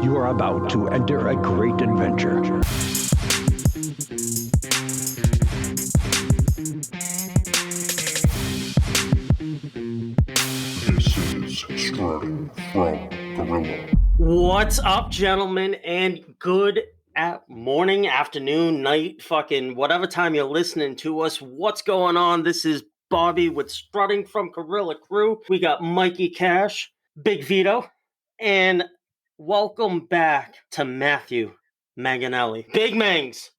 You are about to enter a great adventure. This is Starting from Gorilla. What's up, gentlemen, and good morning, afternoon, night, fucking whatever time you're listening to us. What's going on? This is Bobby with Strutting from Gorilla Crew. We got Mikey Cash, Big Vito, and welcome back to Matthew Manganelli. Big Mangs,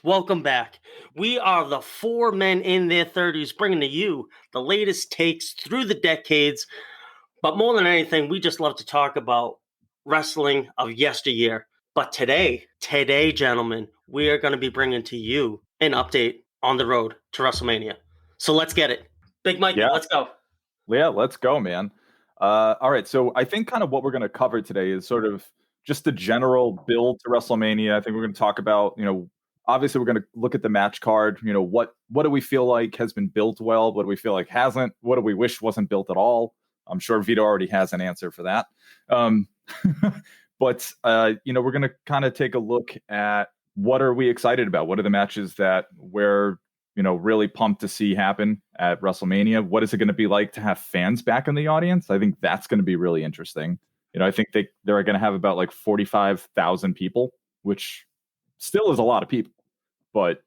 welcome back. We are the four men in their 30s bringing to you the latest takes through the decades. But more than anything, we just love to talk about wrestling of yesteryear. But today, gentlemen, we are going to be bringing to you an update on the road to WrestleMania. So let's get it. Big Mikey, let's go. Yeah, let's go, man. All right, so I think kind of what we're going to cover today is sort of just the general build to WrestleMania. I think we're going to talk about, obviously we're going to look at the match card. What do we feel like has been built well? What do we feel like hasn't? What do we wish wasn't built at all? I'm sure Vito already has an answer for that. But we're going to kind of take a look at what are we excited about? What are the matches that we're, really pumped to see happen at WrestleMania? What is it going to be like to have fans back in the audience? I think that's going to be really interesting. I think they're going to have about like 45,000 people, which still is a lot of people. But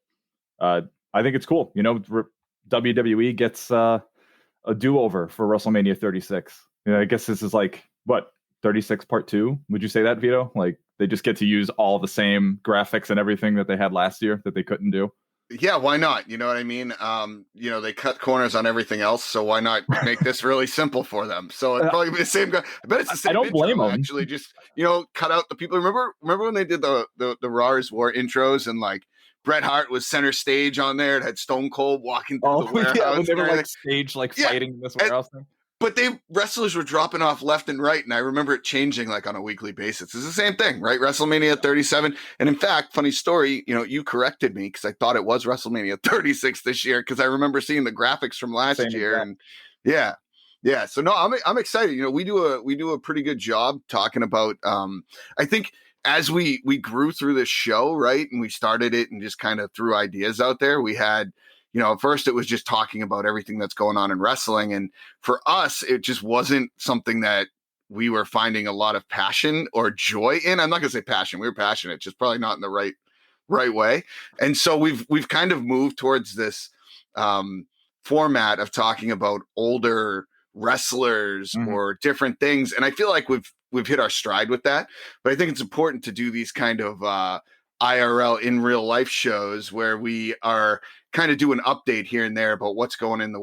I think it's cool. WWE gets a do-over for WrestleMania 36. I guess this is like, 36 part 2? Would you say that, Vito? Like, they just get to use all the same graphics and everything that they had last year that they couldn't do? Yeah, why not? You know what I mean? They cut corners on everything else, so why not make this really simple for them? So it'd probably be the same guy. I bet it's the same. I don't blame them. Actually, just cut out the people. Remember when they did the Raw's War intros and like Bret Hart was center stage on there. It had Stone Cold walking through the warehouse. Yeah, when they were fighting in this warehouse thing. But wrestlers were dropping off left and right, and I remember it changing like on a weekly basis. It's the same thing, right? WrestleMania 37. And in fact, funny story, you corrected me because I thought it was WrestleMania 36 this year because I remember seeing the graphics from last year. And yeah. So no, I'm excited. We do a pretty good job talking about. I think as we grew through this show, right, and we started it and just kind of threw ideas out there, we had. At first it was just talking about everything that's going on in wrestling. And for us, it just wasn't something that we were finding a lot of passion or joy in. I'm not going to say passion. We were passionate, just probably not in the right way. And so we've kind of moved towards this format of talking about older wrestlers or different things. And I feel like we've hit our stride with that. But I think it's important to do these kind of IRL in real life shows where we are kind of do an update here and there about what's going on in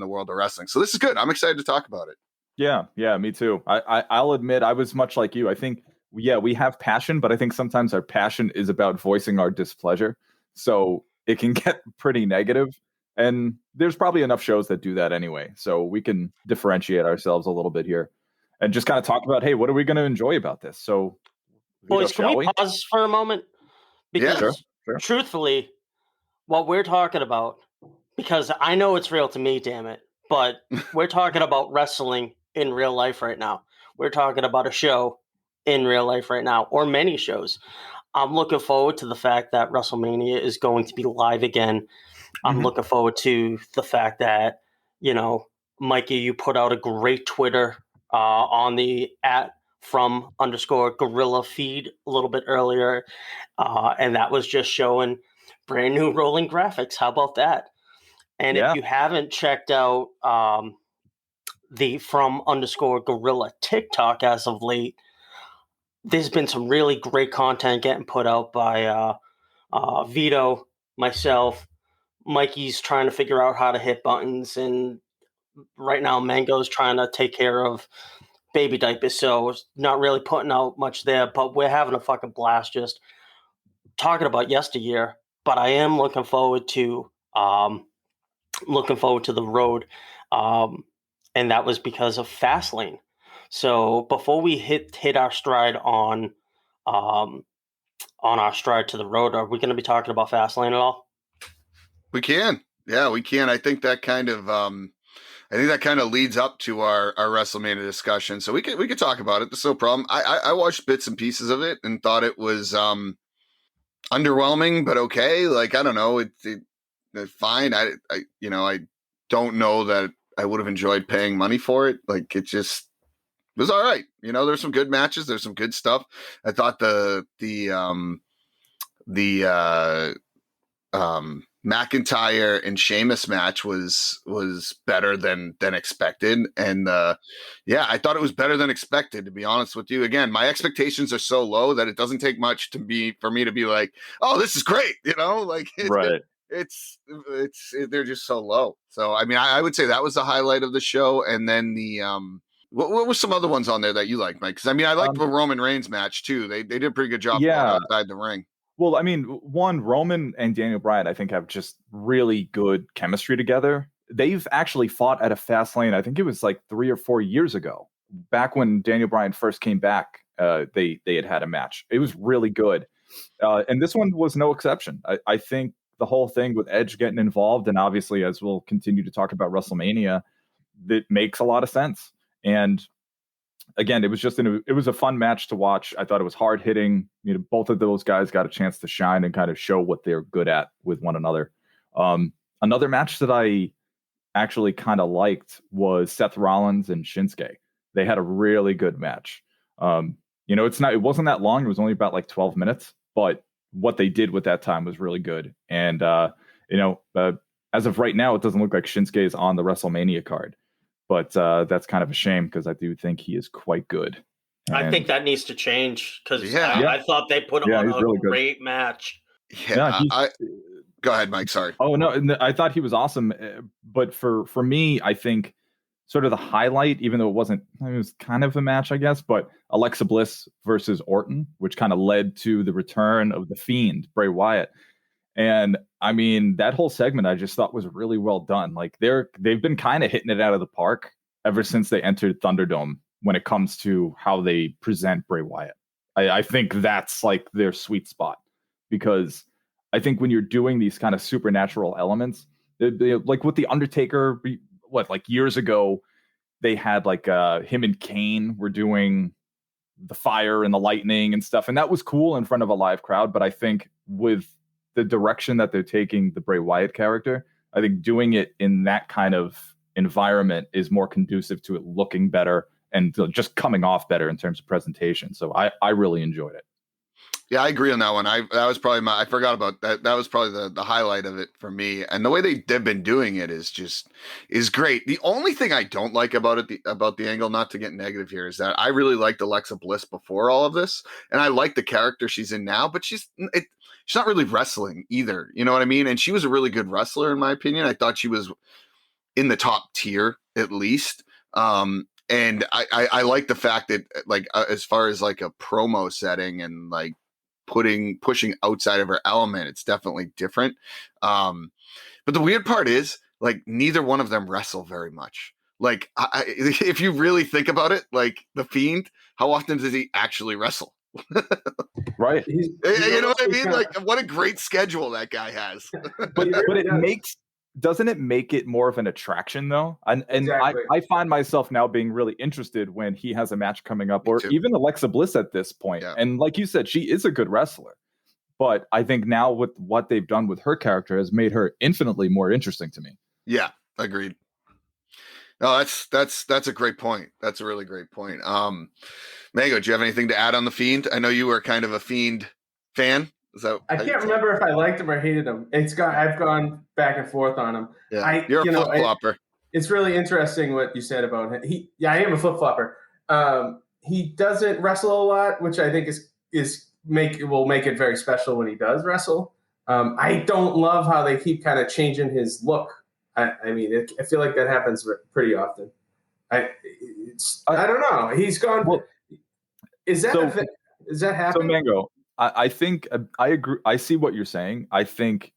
the world of wrestling. So this is good. I'm excited to talk about it. Yeah, me too. I'll admit I was much like you. I think, we have passion, but I think sometimes our passion is about voicing our displeasure. So it can get pretty negative. And there's probably enough shows that do that anyway. So we can differentiate ourselves a little bit here and just kind of talk about, hey, what are we going to enjoy about this? So boys, can we pause for a moment? Because sure. Truthfully, what we're talking about, because I know it's real to me, damn it, but we're talking about wrestling in real life right now. We're talking about a show in real life right now, or many shows. I'm looking forward to the fact that WrestleMania is going to be live again. I'm looking forward to the fact that, Mikey, you put out a great Twitter on the @from_gorilla feed a little bit earlier. And that was just showing brand new rolling graphics. How about that? And if you haven't checked out the @from_gorilla TikTok as of late, there's been some really great content getting put out by Vito, myself. Mikey's trying to figure out how to hit buttons, and right now Mango's trying to take care of baby diapers, so not really putting out much there, but we're having a fucking blast just talking about yesteryear. But I am looking forward to the road, and that was because of Fastlane. So before we hit our stride on our stride to the road, are we going to be talking about Fastlane at all? We can. Yeah, we can. I think that kind of I think that kind of leads up to our WrestleMania discussion. So we could talk about it. There's no problem. I watched bits and pieces of it and thought it was underwhelming, but okay. Like, I don't know. It's fine. I don't know that I would have enjoyed paying money for it. Like, it was all right. There's some good matches. There's some good stuff. I thought the McIntyre and Sheamus match was better than expected, and I thought it was better than expected, to be honest with you. Again, my expectations are so low that it doesn't take much for me to be like, oh, this is great, like Right. They're just so low. So I mean, I would say that was the highlight of the show, and then the what were some other ones on there that you liked, Mike? Because I mean, I liked the Roman Reigns match too. They did a pretty good job outside the ring. Well, I mean, one, Roman and Daniel Bryan, I think, have just really good chemistry together. They've actually fought at a Fastlane. I think it was like 3 or 4 years ago, back when Daniel Bryan first came back. They had a match. It was really good, and this one was no exception. I think the whole thing with Edge getting involved, and obviously, as we'll continue to talk about WrestleMania, that makes a lot of sense. And again, it was a fun match to watch. I thought it was hard hitting. Both of those guys got a chance to shine and kind of show what they're good at with one another. Another match that I actually kind of liked was Seth Rollins and Shinsuke. They had a really good match. It wasn't that long. It was only about like 12 minutes, but what they did with that time was really good. And, as of right now, it doesn't look like Shinsuke is on the WrestleMania card. But that's kind of a shame because I do think he is quite good. I think that needs to change because I thought they put on a really great match. Yeah, go ahead, Mike. Sorry. Oh, no, I thought he was awesome. But for me, I think sort of the highlight, even though it was kind of a match, I guess, but Alexa Bliss versus Orton, which kind of led to the return of the Fiend, Bray Wyatt. And I mean, that whole segment I just thought was really well done. Like they've been kind of hitting it out of the park ever since they entered Thunderdome when it comes to how they present Bray Wyatt. I think that's like their sweet spot, because I think when you're doing these kind of supernatural elements, like with the Undertaker, like years ago, they had like him and Kane were doing the fire and the lightning and stuff, and that was cool in front of a live crowd. But I think with the direction that they're taking the Bray Wyatt character, I think doing it in that kind of environment is more conducive to it looking better and just coming off better in terms of presentation. So I really enjoyed it. Yeah, I agree on that one. That was probably I forgot about that. That was probably the highlight of it for me. And the way they've been doing it is great. The only thing I don't like about it, about the angle, not to get negative here, is that I really liked Alexa Bliss before all of this, and I like the character she's in now, but she's not really wrestling either. You know what I mean? And she was a really good wrestler, in my opinion. I thought she was in the top tier, at least. And I like the fact that, like, as far as like a promo setting and like pushing outside of her element, it's definitely different. But the weird part is, like, neither one of them wrestle very much. Like, if you really think about it, like the Fiend, how often does he actually wrestle? Right. You know what I mean? Like, what a great schedule that guy has. but doesn't it make it more of an attraction though? And Exactly. I find myself now being really interested when he has a match coming up, or even Alexa Bliss at this point. Yeah. And like you said, she is a good wrestler. But I think now with what they've done with her character has made her infinitely more interesting to me. Yeah, agreed. No, that's a great point. That's a really great point. Mango, do you have anything to add on the Fiend? I know you were kind of a Fiend fan. I can't remember if I liked him or hated him. I've gone back and forth on him. Yeah, you're a flip-flopper. It's really interesting what you said about him. I am a flip-flopper. He doesn't wrestle a lot, which I think will make it very special when he does wrestle. I don't love how they keep kind of changing his look. I feel like that happens pretty often. I don't know. He's gone. Well, is that happening? So Mango, I think I agree. I see what you're saying. I think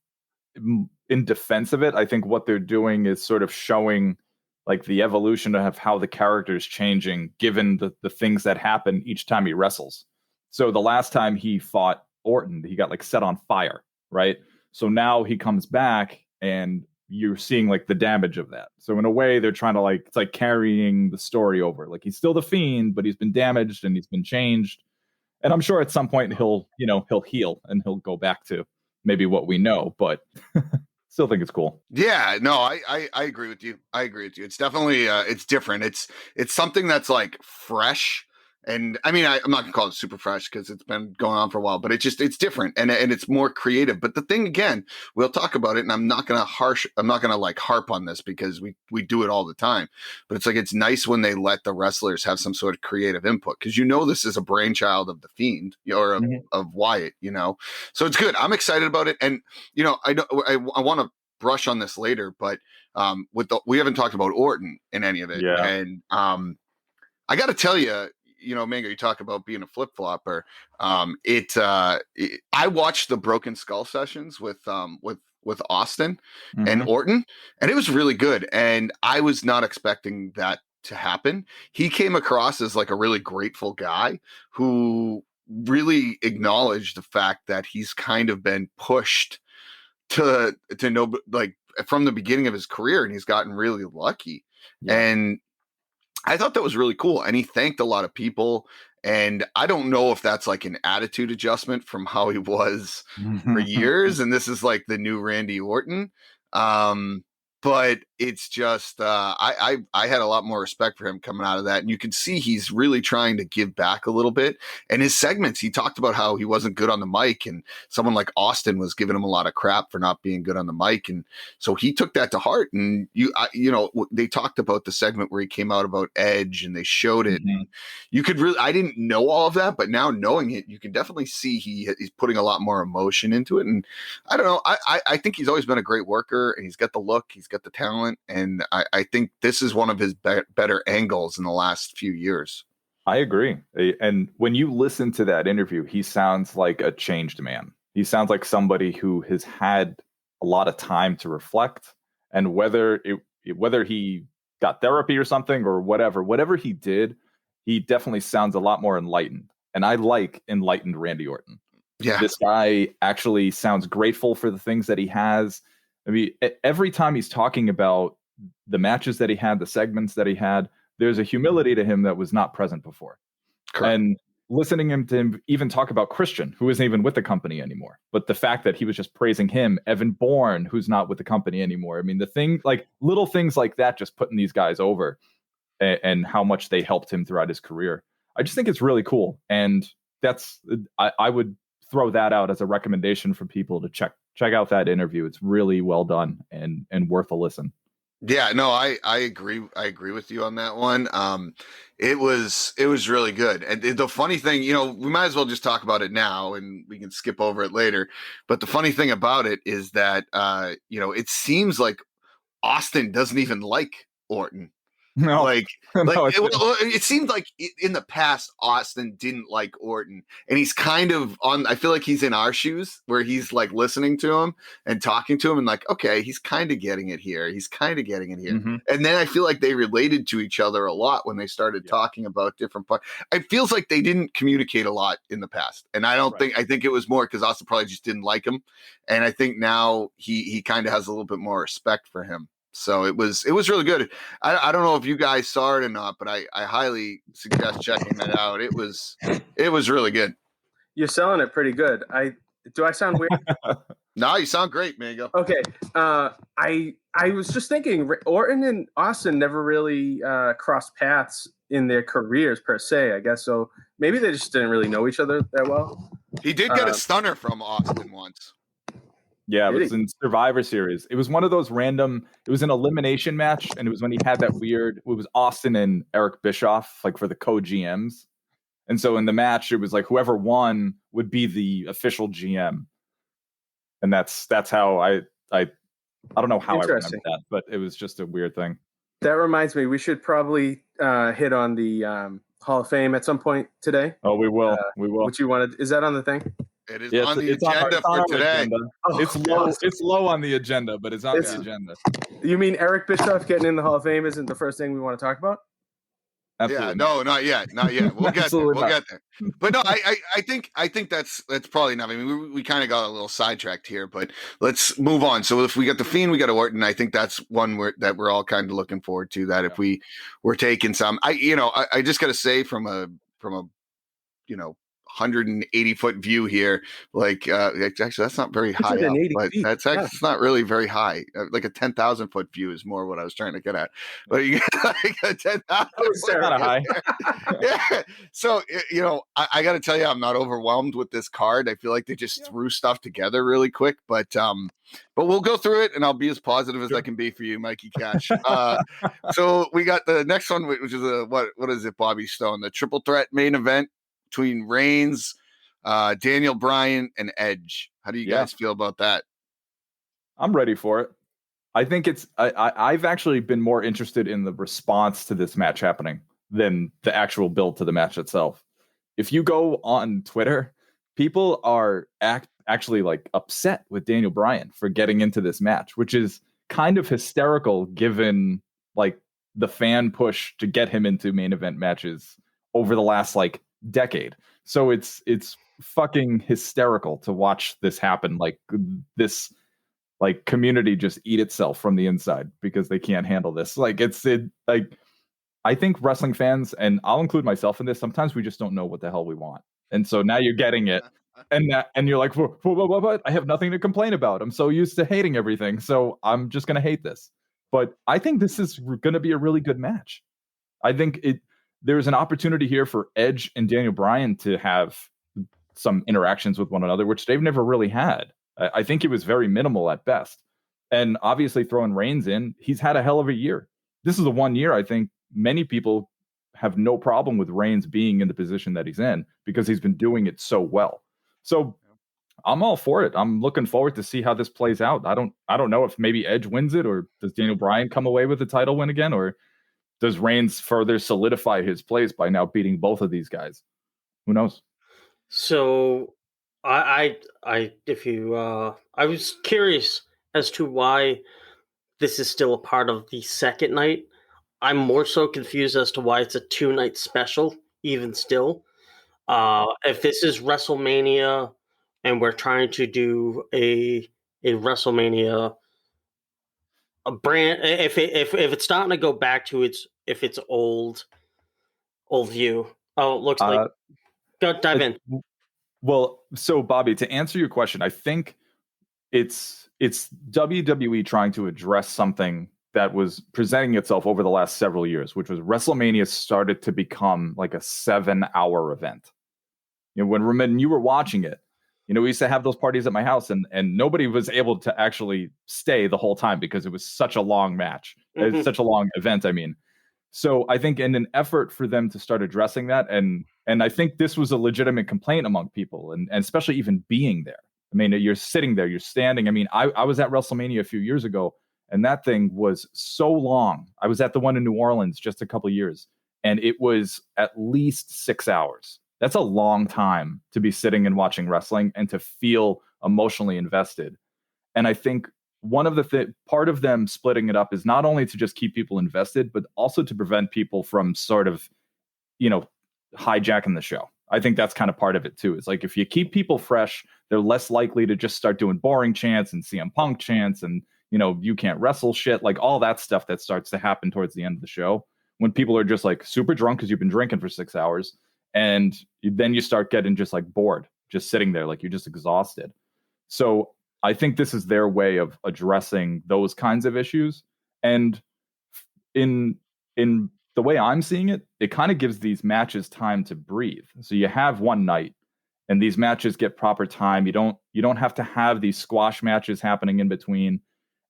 in defense of it, I think what they're doing is sort of showing like the evolution of how the character is changing given the things that happen each time he wrestles. So the last time he fought Orton, he got like set on fire, right? So now he comes back and you're seeing like the damage of that. So in a way, they're trying to like, it's like carrying the story over. Like he's still the Fiend, but he's been damaged and he's been changed. And I'm sure at some point he'll heal and he'll go back to maybe what we know, but still think it's cool. Yeah, no, I agree with you. I agree with you. It's definitely it's different. It's something that's like fresh. And I mean, I'm not gonna call it super fresh because it's been going on for a while, but it's different and it's more creative. But the thing again, we'll talk about it, and I'm not gonna like harp on this because we do it all the time. But it's like it's nice when they let the wrestlers have some sort of creative input because this is a brainchild of the Fiend or of Wyatt, So it's good. I'm excited about it, and I want to brush on this later, but we haven't talked about Orton in any of it, and I got to tell you. Mango, you talk about being a flip flopper. I watched the Broken Skull sessions with Austin and Orton, and it was really good. And I was not expecting that to happen. He came across as like a really grateful guy who really acknowledged the fact that he's kind of been pushed to know, like from the beginning of his career, and he's gotten really lucky. And I thought that was really cool. And he thanked a lot of people. And I don't know if that's like an attitude adjustment from how he was for years. And this is like the new Randy Orton. But it's just, I had a lot more respect for him coming out of that. And you can see he's really trying to give back a little bit. And his segments, he talked about how he wasn't good on the mic. And someone like Austin was giving him a lot of crap for not being good on the mic. And so he took that to heart. And, they talked about the segment where he came out about Edge and they showed it. And you could really, I didn't know all of that, but now knowing it, you can definitely see he's putting a lot more emotion into it. And I don't know, I think he's always been a great worker and he's got the look, he's got the talent, and I think this is one of his better angles in the last few years. I agree. And when you listen to that interview, he sounds like a changed man. He sounds like somebody who has had a lot of time to reflect, and whether he got therapy or something or whatever he did, he definitely sounds a lot more enlightened. And I like enlightened Randy Orton. Yeah. This guy actually sounds grateful for the things that he has. I mean, every time he's talking about the matches that he had, the segments that he had, there's a humility to him that was not present before. Correct. And listening to him even talk about Christian, who isn't even with the company anymore, but the fact that he was just praising him, Evan Bourne, who's not with the company anymore. I mean, little things like that, just putting these guys over and how much they helped him throughout his career. I just think it's really cool. And I would throw that out as a recommendation for people to check out that interview. It's really well done and worth a listen. Yeah, no, I agree. I agree with you on that one. It was really good. And the funny thing, we might as well just talk about it now and we can skip over it later. But the funny thing about it is that, it seems like Austin doesn't even like Orton. No, it seemed like in the past Austin didn't like Orton, and he's kind of I feel like he's in our shoes where he's like listening to him and talking to him and like, okay, he's kind of getting it here. And then I feel like they related to each other a lot when they started talking about different parts. It feels like they didn't communicate a lot in the past, and I think it was more because Austin probably just didn't like him, and I think now he kind of has a little bit more respect for him. So it was really good. I don't know if you guys saw it or not, but I highly suggest checking that out. It was really good. You're selling it pretty good. Do I sound weird? No, you sound great, Mango. Okay. I was just thinking Orton and Austin never really crossed paths in their careers per se, I guess. So maybe they just didn't really know each other that well. He did get a stunner from Austin once. Yeah, it was in Survivor Series. It was one of those it was an elimination match, and it was when he had that it was Austin and Eric Bischoff, like for the co-GMs. And so in the match, it was like whoever won would be the official GM. And that's how I don't know how I remember that, but it was just a weird thing. That reminds me, we should probably hit on the Hall of Fame at some point today. Oh, we will. What you wanted? Is that on the thing? It is on the agenda for today. Oh, it's low on the agenda, but it's on the agenda. You mean Eric Bischoff getting in the Hall of Fame isn't the first thing we want to talk about? Absolutely. Yeah, no, not yet. We'll get there. Absolutely We'll not. get there. But no, I think that's probably enough. I mean, we kind of got a little sidetracked here, but let's move on. So if we got the Fiend, we got Orton. I think that's one that we're all kind of looking forward to. That if we were taking some, I just got to say from a 180-foot view here. Like, actually, that's not very high up, 180 but feet. that's actually it's not really very high. Like a 10,000-foot view is more what I was trying to get at. But you get like a 10,000. Kind of high. Yeah. So I got to tell you, I'm not overwhelmed with this card. I feel like they just threw stuff together really quick, but we'll go through it, and I'll be as positive as I can be for you, Mikey Cash. So we got the next one, which is what is it, Bobby Stone? The triple threat main event between Reigns, Daniel Bryan, and Edge. How do you guys feel about that? I'm ready for it. I think I've actually been more interested in the response to this match happening than the actual build to the match itself. If you go on Twitter, people are actually like upset with Daniel Bryan for getting into this match, which is kind of hysterical given like the fan push to get him into main event matches over the last like decade. So it's fucking hysterical to watch this happen. Like this like community just eat itself from the inside because they can't handle this. Like I think wrestling fans, and I'll include myself in this, sometimes we just don't know what the hell we want. And so now you're getting it. And you're like, what? I have nothing to complain about. I'm so used to hating everything. So I'm just going to hate this. But I think this is going to be a really good match. I think there's an opportunity here for Edge and Daniel Bryan to have some interactions with one another, which they've never really had. I think it was very minimal at best. And obviously throwing Reigns in, he's had a hell of a year. This is the one year I think many people have no problem with Reigns being in the position that he's in because he's been doing it so well. So I'm all for it. I'm looking forward to see how this plays out. I don't know if maybe Edge wins it, or does Daniel Bryan come away with the title win again, or does Reigns further solidify his place by now beating both of these guys? Who knows? So I was curious as to why this is still a part of the second night. I'm more so confused as to why it's a 2-night special, even still. If this is WrestleMania and we're trying to do a WrestleMania a brand, if it's starting to go back to its old view. Oh, it looks like go dive in. Well, so Bobby, to answer your question, I think it's WWE trying to address something that was presenting itself over the last several years, which was WrestleMania started to become like a 7-hour event. You know, when you were watching it, you know, we used to have those parties at my house, and nobody was able to actually stay the whole time because it was such a long match. It's such a long event, I mean. So I think in an effort for them to start addressing that, and I think this was a legitimate complaint among people, and especially even being there. I mean, you're sitting there, you're standing. I mean, I was at WrestleMania a few years ago, and that thing was so long. I was at the one in New Orleans just a couple of years, and it was at least 6 hours. That's a long time to be sitting and watching wrestling and to feel emotionally invested. And I think one of the part of them splitting it up is not only to just keep people invested, but also to prevent people from sort of, you know, hijacking the show. I think that's kind of part of it too. It's like if you keep people fresh, they're less likely to just start doing boring chants and CM Punk chants and, you know, you can't wrestle shit, like all that stuff that starts to happen towards the end of the show when people are just like super drunk because you've been drinking for 6 hours. And then you start getting just like bored, just sitting there, like you're just exhausted. So I think this is their way of addressing those kinds of issues. And in the way I'm seeing it, it kind of gives these matches time to breathe. So you have one night and these matches get proper time. You don't have to have these squash matches happening in between,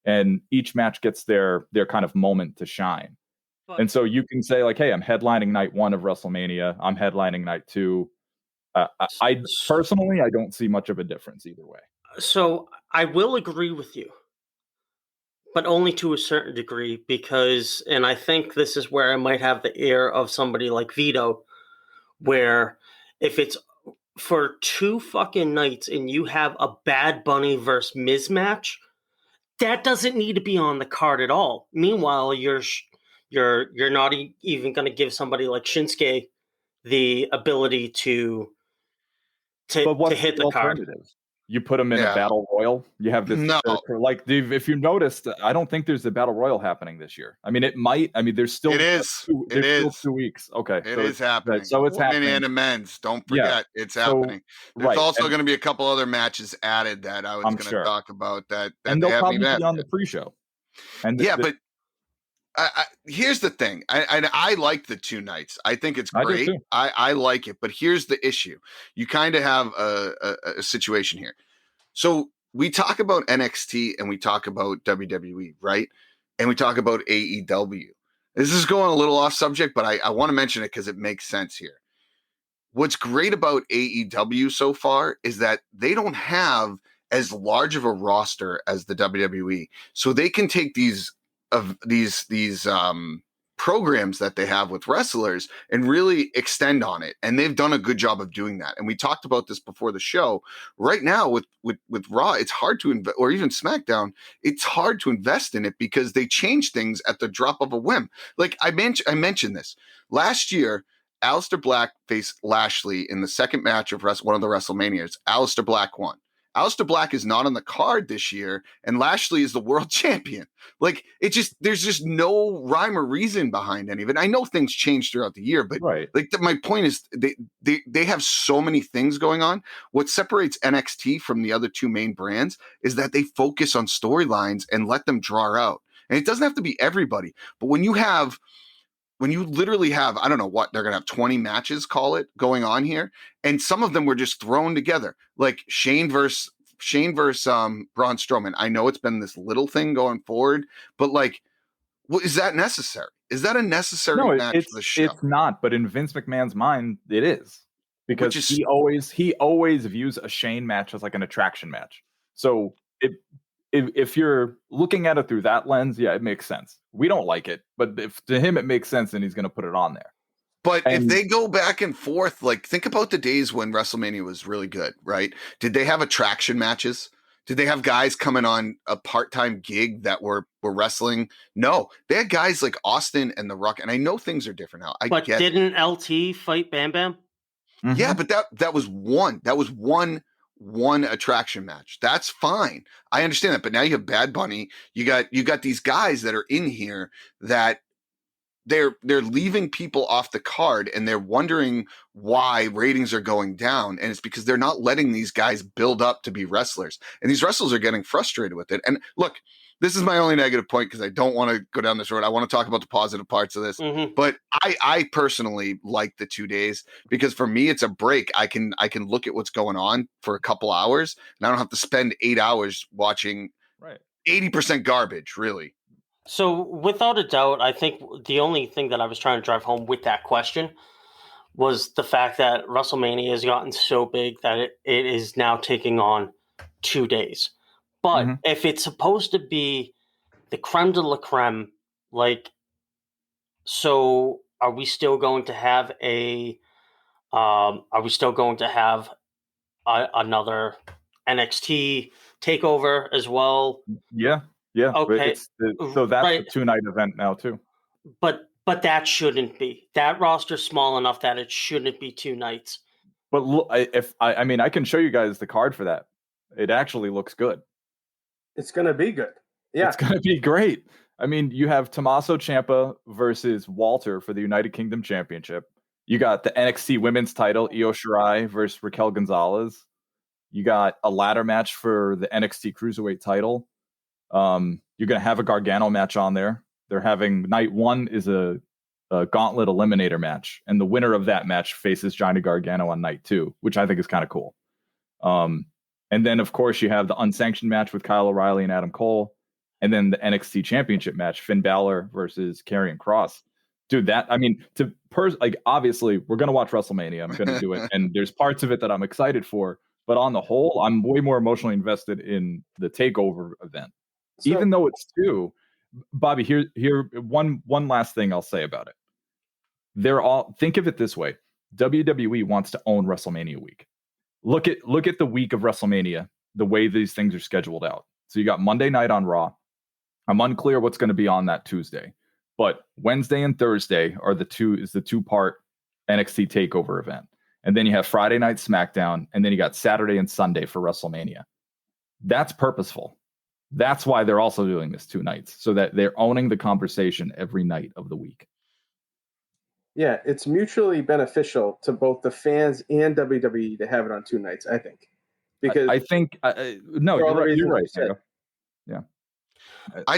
and each match gets their kind of moment to shine. And so you can say like, hey, I'm headlining night 1 of WrestleMania. I'm headlining night 2. I personally, I don't see much of a difference either way. So I will agree with you, but only to a certain degree because, and I think this is where I might have the air of somebody like Vito, where if it's for 2 fucking nights and you have a Bad Bunny versus Miz match, that doesn't need to be on the card at all. Meanwhile, You're not even going to give somebody like Shinsuke the ability to But what's hit the the card. alternative? You put them in a Yeah. battle royal. You have this No. like if you noticed, I don't think there's a battle royal happening this year. I mean, it might. I mean, there's still It is. There's still is. 2 weeks. Okay, It is happening. So it's Women happening. and the men's. Don't Yeah. forget, it's So, happening. There's right, also and going to be a couple other matches added that I was I'm going to sure. talk about that and they they'll haven't even probably be on added the pre-show. And yet. Yeah, but here's the thing. I like the 2 nights. I think it's I do great. too. I like it. But here's the issue. You kind of have a situation here. So we talk about NXT and we talk about WWE, right? And we talk about AEW. This is going a little off subject, but I want to mention it because it makes sense here. What's great about AEW so far is that they don't have as large of a roster as the WWE, so they can take these programs that they have with wrestlers and really extend on it, and they've done a good job of doing that. And we talked about this before the show. Right now with Raw, it's hard to invest, or even SmackDown, it's hard to invest in it because they change things at the drop of a whim. Like I mentioned this last year. Aleister Black faced Lashley in the second match of one of the WrestleManias. Aleister Black won. Aleister Black is not on the card this year, and Lashley is the world champion. Like, there's just no rhyme or reason behind any of it. I know things change throughout the year, but Right. like my point is they have so many things going on. What separates NXT from the other 2 main brands is that they focus on storylines and let them draw out. And it doesn't have to be everybody, but when you literally have, I don't know what, they're going to have 20 matches, call it, going on here. And some of them were just thrown together. Like Shane versus Braun Strowman. I know it's been this little thing going forward, but like, is that necessary? Is that a necessary match for the show? It's not, but in Vince McMahon's mind, it is. Because Which is, he always views a Shane match as like an attraction match. So if you're looking at it through that lens, yeah, it makes sense. We don't like it, but if to him it makes sense, then he's going to put it on there. But if they go back and forth, like think about the days when WrestleMania was really good, right? Did they have attraction matches? Did they have guys coming on a part-time gig that were wrestling? No, they had guys like Austin and The Rock, and I know things are different now. But didn't LT fight Bam Bam? Mm-hmm. Yeah, but that was one attraction match. That's fine. I understand that. But now you have Bad Bunny. You got these guys that are in here that they're leaving people off the card, and they're wondering why ratings are going down. And it's because they're not letting these guys build up to be wrestlers. And these wrestlers are getting frustrated with it. And look, this is my only negative point because I don't want to go down this road. I want to talk about the positive parts of this. Mm-hmm. But I personally like the 2 days because for me, it's a break. I can look at what's going on for a couple hours, and I don't have to spend 8 hours watching 80% garbage, really. So without a doubt, I think the only thing that I was trying to drive home with that question was the fact that WrestleMania has gotten so big that it is now taking on 2 days. But if it's supposed to be the creme de la creme, like, so are we still going to have another NXT takeover as well? Yeah. Okay. So that's a 2-night event now too. But that shouldn't be. That roster's small enough that it shouldn't be 2 nights. But look, I mean, I can show you guys the card for that. It actually looks good. It's going to be good. Yeah. It's going to be great. I mean, you have Tommaso Ciampa versus Walter for the United Kingdom Championship. You got the NXT Women's title, Io Shirai versus Raquel Gonzalez. You got a ladder match for the NXT Cruiserweight title. You're going to have a Gargano match on there. They're having night 1 is a gauntlet eliminator match, and the winner of that match faces Johnny Gargano on night 2, which I think is kind of cool. And then, of course, you have the unsanctioned match with Kyle O'Reilly and Adam Cole, and then the NXT Championship match, Finn Balor versus Karrion Kross. Dude, obviously, we're going to watch WrestleMania. I'm going to do it, and there's parts of it that I'm excited for, but on the whole, I'm way more emotionally invested in the TakeOver event. So, even though it's 2, Bobby, here one last thing I'll say about it. Think of it this way. WWE wants to own WrestleMania week. Look at the week of WrestleMania, the way these things are scheduled out. So you got Monday night on Raw. I'm unclear what's going to be on that Tuesday. But Wednesday and Thursday are the two-part NXT TakeOver event. And then you have Friday Night SmackDown, and then you got Saturday and Sunday for WrestleMania. That's purposeful. That's why they're also doing this 2 nights, so that they're owning the conversation every night of the week. Yeah, it's mutually beneficial to both the fans and WWE to have it on 2 nights, I think. Because I think no, you're right. You're right. Yeah. I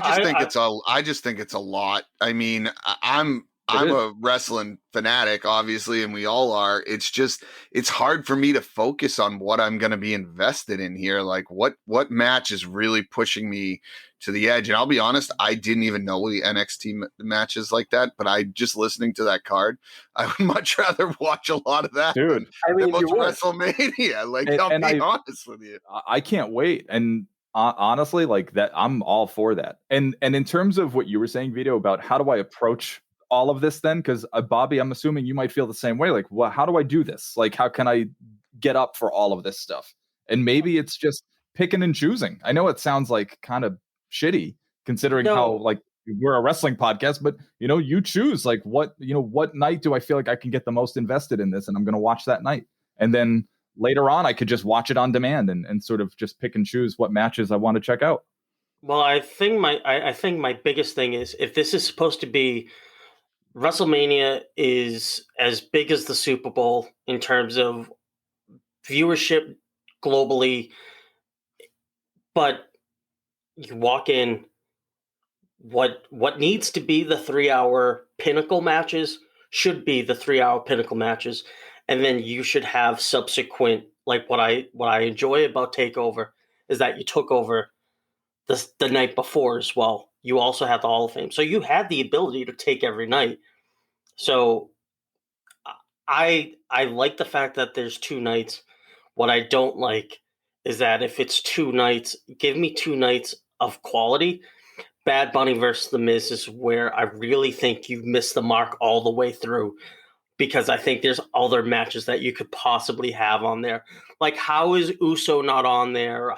just think it's a lot. I mean, I'm a wrestling fanatic, obviously, and we all are. It's hard for me to focus on what I'm going to be invested in here. Like what match is really pushing me to the edge. And I'll be honest, I didn't even know the NXT matches like that, but just listening to that card, I would much rather watch a lot of that than WrestleMania. Like, I'll be honest with you. I can't wait. And honestly, like that, I'm all for that. And in terms of what you were saying, Vito, about how do I approach all of this then? Because Bobby, I'm assuming you might feel the same way. Like, well, how do I do this? Like, how can I get up for all of this stuff? And maybe it's just picking and choosing. I know it sounds like kind of shitty considering how like we're a wrestling podcast, but you choose like what night do I feel like I can get the most invested in this, and I'm going to watch that night. And then later on, I could just watch it on demand and sort of just pick and choose what matches I want to check out. Well, I think my biggest thing is, if this is supposed to be WrestleMania is as big as the Super Bowl in terms of viewership globally, but you walk in, what needs to be the 3-hour pinnacle matches should be the 3-hour pinnacle matches, and then you should have subsequent, like what I enjoy about TakeOver is that you took over the night before as well. You also had the Hall of Fame, so you had the ability to take every night. So I like the fact that there's 2 nights. What I don't like is that if it's 2 nights, give me 2 nights of quality. Bad Bunny versus The Miz is where I really think you've missed the mark all the way through, because I think there's other matches that you could possibly have on there. Like, how is Uso not on there?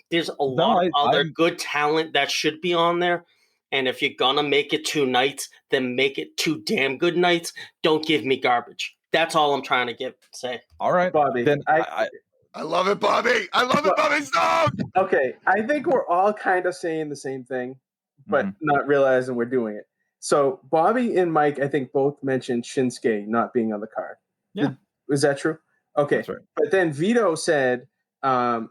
There's a lot of other good talent that should be on there. And if you're going to make it 2 nights, then make it 2 damn good nights. Don't give me garbage. That's all I'm trying to say. All right, Bobby. Then I love it, Bobby. I love it, Bobby. Stop. Okay, I think we're all kind of saying the same thing, but not realizing we're doing it. So Bobby and Mike, I think, both mentioned Shinsuke not being on the card. Yeah. Is that true? Okay. That's right. But then Vito said Aleister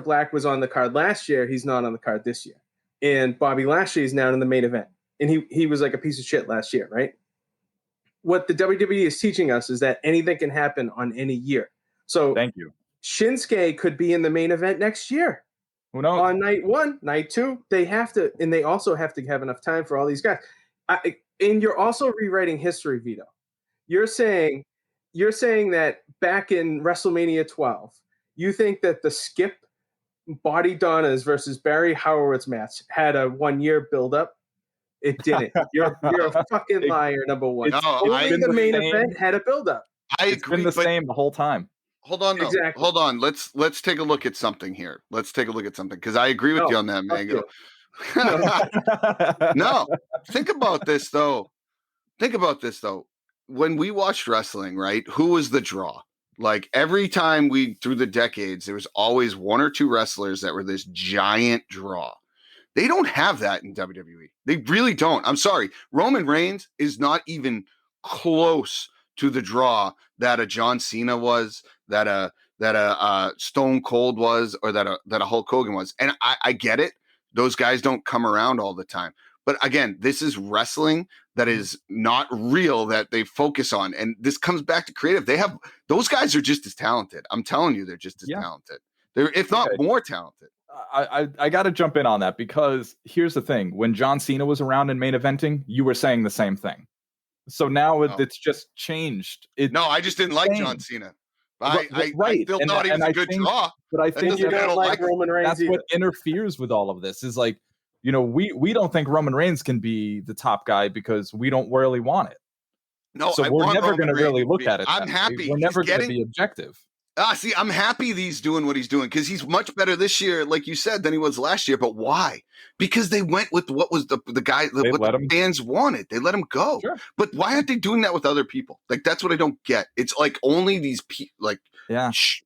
Black was on the card last year. He's not on the card this year. And Bobby Lashley is now in the main event. And he was like a piece of shit last year, right? What the WWE is teaching us is that anything can happen on any year. So thank you. Shinsuke could be in the main event next year. Who knows? On night 1, night 2, they have to, and they also have to have enough time for all these guys. And you're also rewriting history, Vito. You're saying that back in WrestleMania 12, you think that the Skip Body Donnas versus Barry Horowitz match had a 1-year build-up? It didn't. You're a fucking liar, number one. Only the main event had a build-up. It's been the same the whole time. Hold on, Exactly. Hold on. Let's take a look at something here. Let's take a look at something, because I agree with you on that, Mango. No, think about this though. When we watched wrestling, right? Who was the draw? Like every time through the decades, there was always 1 or 2 wrestlers that were this giant draw. They don't have that in WWE. They really don't. I'm sorry. Roman Reigns is not even close to the draw that a John Cena was, that a Stone Cold was, or that a Hulk Hogan was. And I get it. Those guys don't come around all the time. But again, this is wrestling that is not real, that they focus on. And this comes back to creative. Those guys are just as talented. I'm telling you, they're just as talented. They're, if not more talented. I got to jump in on that, because here's the thing. When John Cena was around in main eventing, you were saying the same thing. So now it's just changed. No, I just didn't like John Cena. I still thought he was a good draw. But I think you don't like Roman Reigns that's what interferes with all of this. Is like, we don't think Roman Reigns can be the top guy because we don't really want it. No, so we're never going to really look at it. I'm happy. We're never going to be objective. See, I'm happy he's doing what he's doing, because he's much better this year, like you said, than he was last year. But why? Because they went with what was the guy, what the fans wanted. They let him go. Sure. But why aren't they doing that with other people? Like, that's what I don't get. It's like only these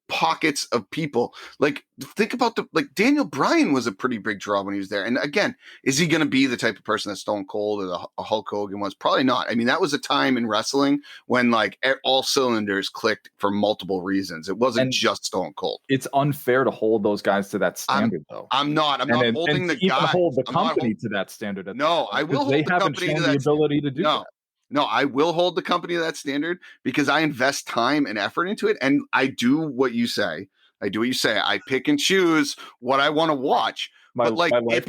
pockets of people. Like, think about Daniel Bryan was a pretty big draw when he was there. And again, is he going to be the type of person that Stone Cold or a Hulk Hogan was? Probably not. I mean, that was a time in wrestling when like all cylinders clicked for multiple reasons. It wasn't just Stone Cold. It's unfair to hold those guys to that standard, though. I'm not holding the guy. Hold the company to that standard. No, I will hold the company to that. The ability to do that. No, I will hold the company to that standard because I invest time and effort into it, and I do what you say. I pick and choose what I want to watch. But like, it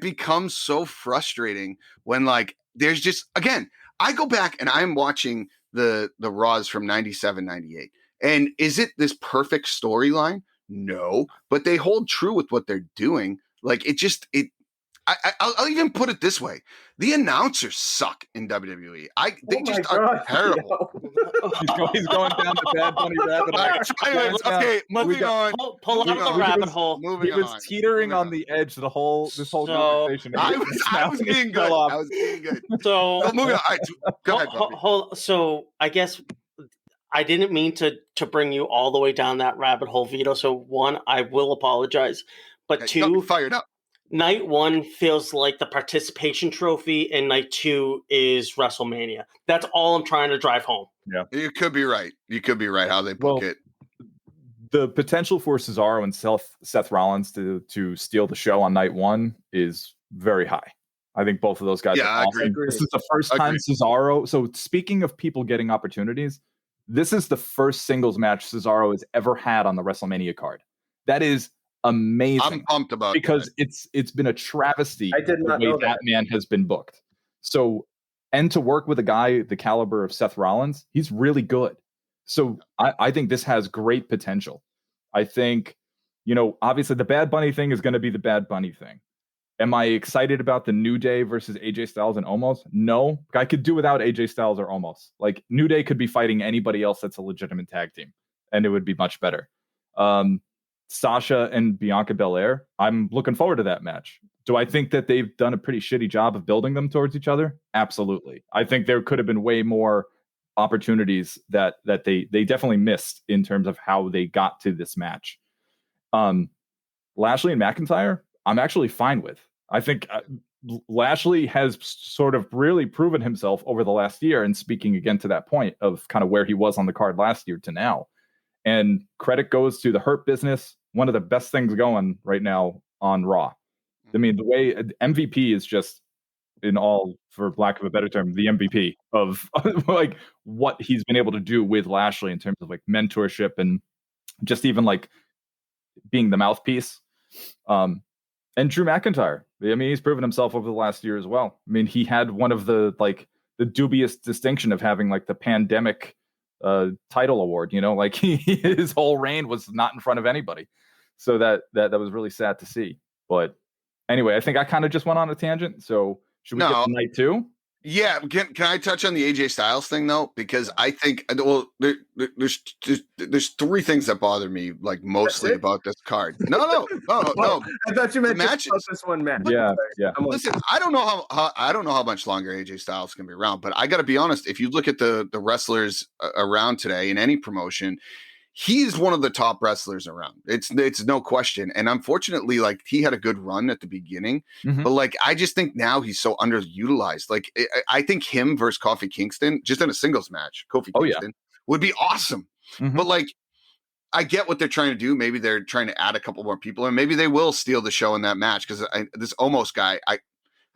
becomes so frustrating when like there's just, again, I go back and I'm watching the Raws from 97, 98. And is it this perfect storyline? No, but they hold true with what they're doing. Like, I'll even put it this way: the announcers suck in WWE. They are terrible. He's going down the Bad Bunny rabbit hole. Anyways, okay, moving on. Pull out the rabbit hole. He was teetering on the edge this whole conversation. I was being good. So moving on. All right, go ahead, Bobby. So I guess I didn't mean to bring you all the way down that rabbit hole, Vito. So one, I will apologize, but two, fired up. Night one feels like the participation trophy, and night two is WrestleMania. That's all I'm trying to drive home. Yeah, you could be right. How they book it. The potential for Cesaro and Seth Rollins to steal the show on night one is very high. I think both of those guys. Yeah, are awesome. This is the first time Cesaro. So speaking of people getting opportunities, this is the first singles match Cesaro has ever had on the WrestleMania card. That is amazing. I'm pumped about it because it's been a travesty. I did not know that man has been booked. So, and to work with a guy the caliber of Seth Rollins, he's really good. So I think this has great potential. I think, obviously the Bad Bunny thing is going to be the Bad Bunny thing. Am I excited about the New Day versus AJ Styles and Omos? No, I could do without AJ Styles or Omos. Like, New Day could be fighting anybody else that's a legitimate tag team, and it would be much better. Sasha and Bianca Belair, I'm looking forward to that match. Do I think that they've done a pretty shitty job of building them towards each other? Absolutely. I think there could have been way more opportunities that they definitely missed in terms of how they got to this match. Lashley and McIntyre, I'm actually fine with. I think Lashley has sort of really proven himself over the last year, and speaking again to that point of kind of where he was on the card last year to now. And credit goes to the Hurt Business, one of the best things going right now on Raw. I mean, the way MVP is just, for lack of a better term, the MVP of like what he's been able to do with Lashley in terms of like mentorship and just even like being the mouthpiece. And Drew McIntyre, I mean, he's proven himself over the last year as well. I mean, he had one of the dubious distinction of having like the pandemic title award, like his whole reign was not in front of anybody. So that was really sad to see. But anyway, I think I kind of just went on a tangent. So should we get to night two? Yeah, can I touch on the AJ Styles thing though? Because I think there's three things that bother me like mostly about this card. No. I thought you meant just about this one match. Yeah. Listen, I don't know how much longer AJ Styles can be around, but I got to be honest. If you look at the wrestlers around today in any promotion, he's one of the top wrestlers around. It's no question. And unfortunately, like, he had a good run at the beginning, but like, I just think now he's so underutilized. Like, I think him versus Kofi Kingston, just in a singles match, Kofi Kingston would be awesome. But like, I get what they're trying to do. Maybe they're trying to add a couple more people, and maybe they will steal the show in that match. Cause this Omos guy, I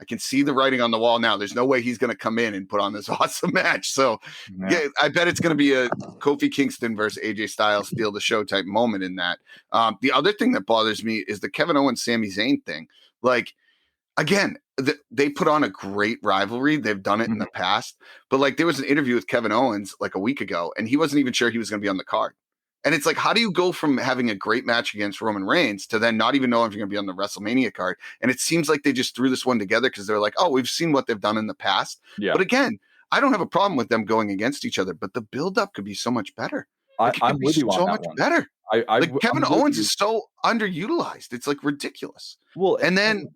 can see the writing on the wall now. There's no way he's going to come in and put on this awesome match. So yeah, I bet it's going to be a Kofi Kingston versus AJ Styles steal the show type moment in that. The other thing that bothers me is the Kevin Owens, Sami Zayn thing. Like, again, they put on a great rivalry. They've done it in the past, but like, there was an interview with Kevin Owens like a week ago, and he wasn't even sure he was going to be on the card. And it's like, how do you go from having a great match against Roman Reigns to then not even know if you're going to be on the WrestleMania card? And it seems like they just threw this one together because they're like, oh, we've seen what they've done in the past. Yeah. But again, I don't have a problem with them going against each other, but the buildup could be so much better. I'm with you on that one. Better. Like Kevin I'm with Owens you. is so underutilized. It's like ridiculous. Well, And then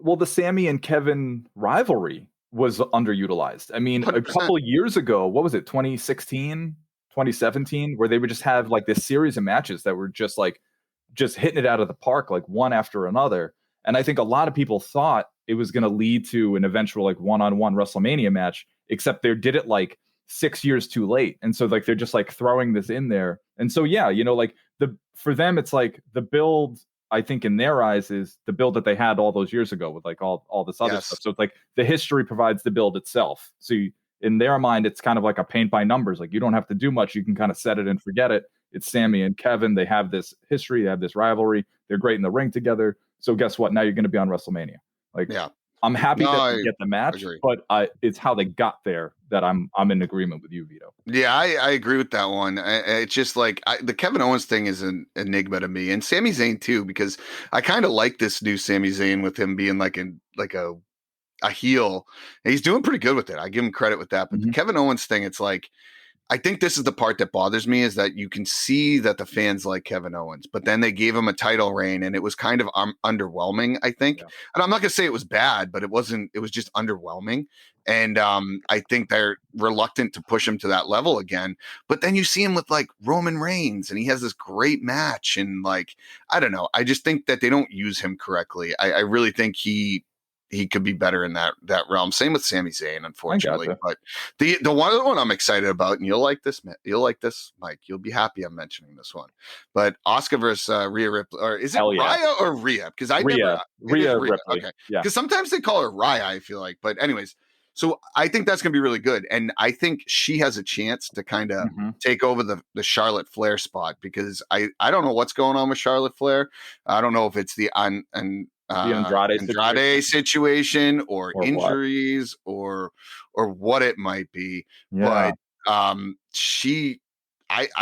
the Sammy and Kevin rivalry was underutilized. I mean, 100%. a couple of years ago, what was it, 2016, 2017, where they would just have like this series of matches that were just hitting it out of the park, like one after another. And I think a lot of people thought it was going to lead to an eventual like one-on-one WrestleMania match, except they did it like 6 years too late. And so like they're just like throwing this in there. And so yeah, like for them it's like the build, I think in their eyes, is the build that they had all those years ago with like all this other stuff. So it's like the history provides the build itself. So in their mind, it's kind of like a paint by numbers. Like you don't have to do much. You can kind of set it and forget it. It's Sammy and Kevin. They have this history. They have this rivalry. They're great in the ring together. So guess what? Now you're going to be on WrestleMania. Like, I'm happy that they get the match, but it's how they got there that I'm in agreement with you, Vito. Yeah, I agree with that one. It's just like the Kevin Owens thing is an enigma to me, and Sami Zayn too, because I kind of like this new Sami Zayn with him being like a heel. And he's doing pretty good with it. I give him credit with that. But the Kevin Owens thing, it's like, I think this is the part that bothers me, is that you can see that the fans like Kevin Owens, but then they gave him a title reign and it was kind of underwhelming, I think. Yeah. And I'm not going to say it was bad, but it was just underwhelming. And I think they're reluctant to push him to that level again. But then you see him with like Roman Reigns and he has this great match. And like, I don't know. I just think that they don't use him correctly. I really think he could be better in that realm. Same with Sami Zayn, unfortunately. But the one I'm excited about, and you'll like this, Mike. You'll be happy I'm mentioning this one. But Asuka versus Rhea Ripley, or is it Rhea or Rhea? Because Rhea Ripley. Okay, because sometimes they call her Rhea, I feel like. But anyways, so I think that's going to be really good, and I think she has a chance to kind of take over the Charlotte Flair spot, because I don't know what's going on with Charlotte Flair. I don't know if it's the Andrade situation or injuries or what it might be. But I don't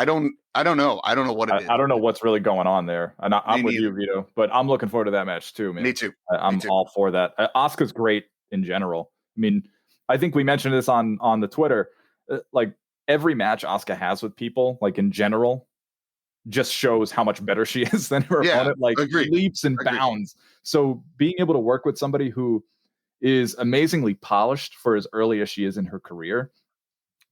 know. I don't know what it is. I don't know what's really going on there. And I'm with you, Vito, but I'm looking forward to that match too, man. Me too. I'm all for that. Asuka's great in general. I mean, I think we mentioned this on the Twitter. Like every match Asuka has with people, like in general, just shows how much better she is than her opponent, like leaps and bounds. So being able to work with somebody who is amazingly polished for as early as she is in her career.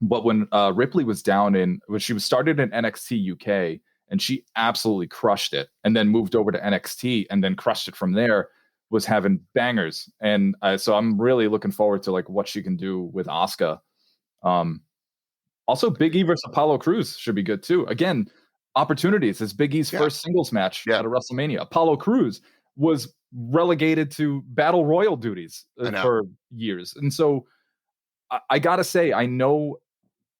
But when Ripley was when she was started in NXT UK and she absolutely crushed it, and then moved over to NXT and then crushed it from there, was having bangers. And so I'm really looking forward to like what she can do with Asuka. Also Big E versus Apollo Crews should be good too. Again, opportunities. It's Big E's first singles match at a WrestleMania. Apollo Crews was relegated to battle royal duties for years. And so I gotta say, I know,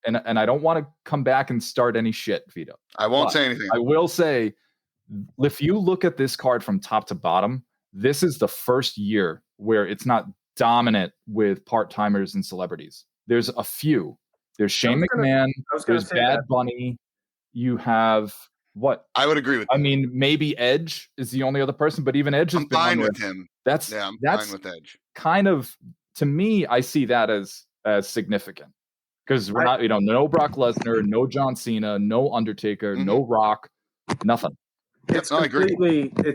and I don't want to come back and start any shit, Vito. I won't say anything. I will say, if you look at this card from top to bottom, this is the first year where it's not dominant with part-timers and celebrities. There's a few. There's Shane McMahon. There's Bad Bunny. You have what? I would agree with that. I mean, maybe Edge is the only other person, but even Edge has been fine with him. That's fine with Edge. Kind of, to me, I see that as significant, because we're not, no Brock Lesnar, no John Cena, no Undertaker, no Rock, nothing. It's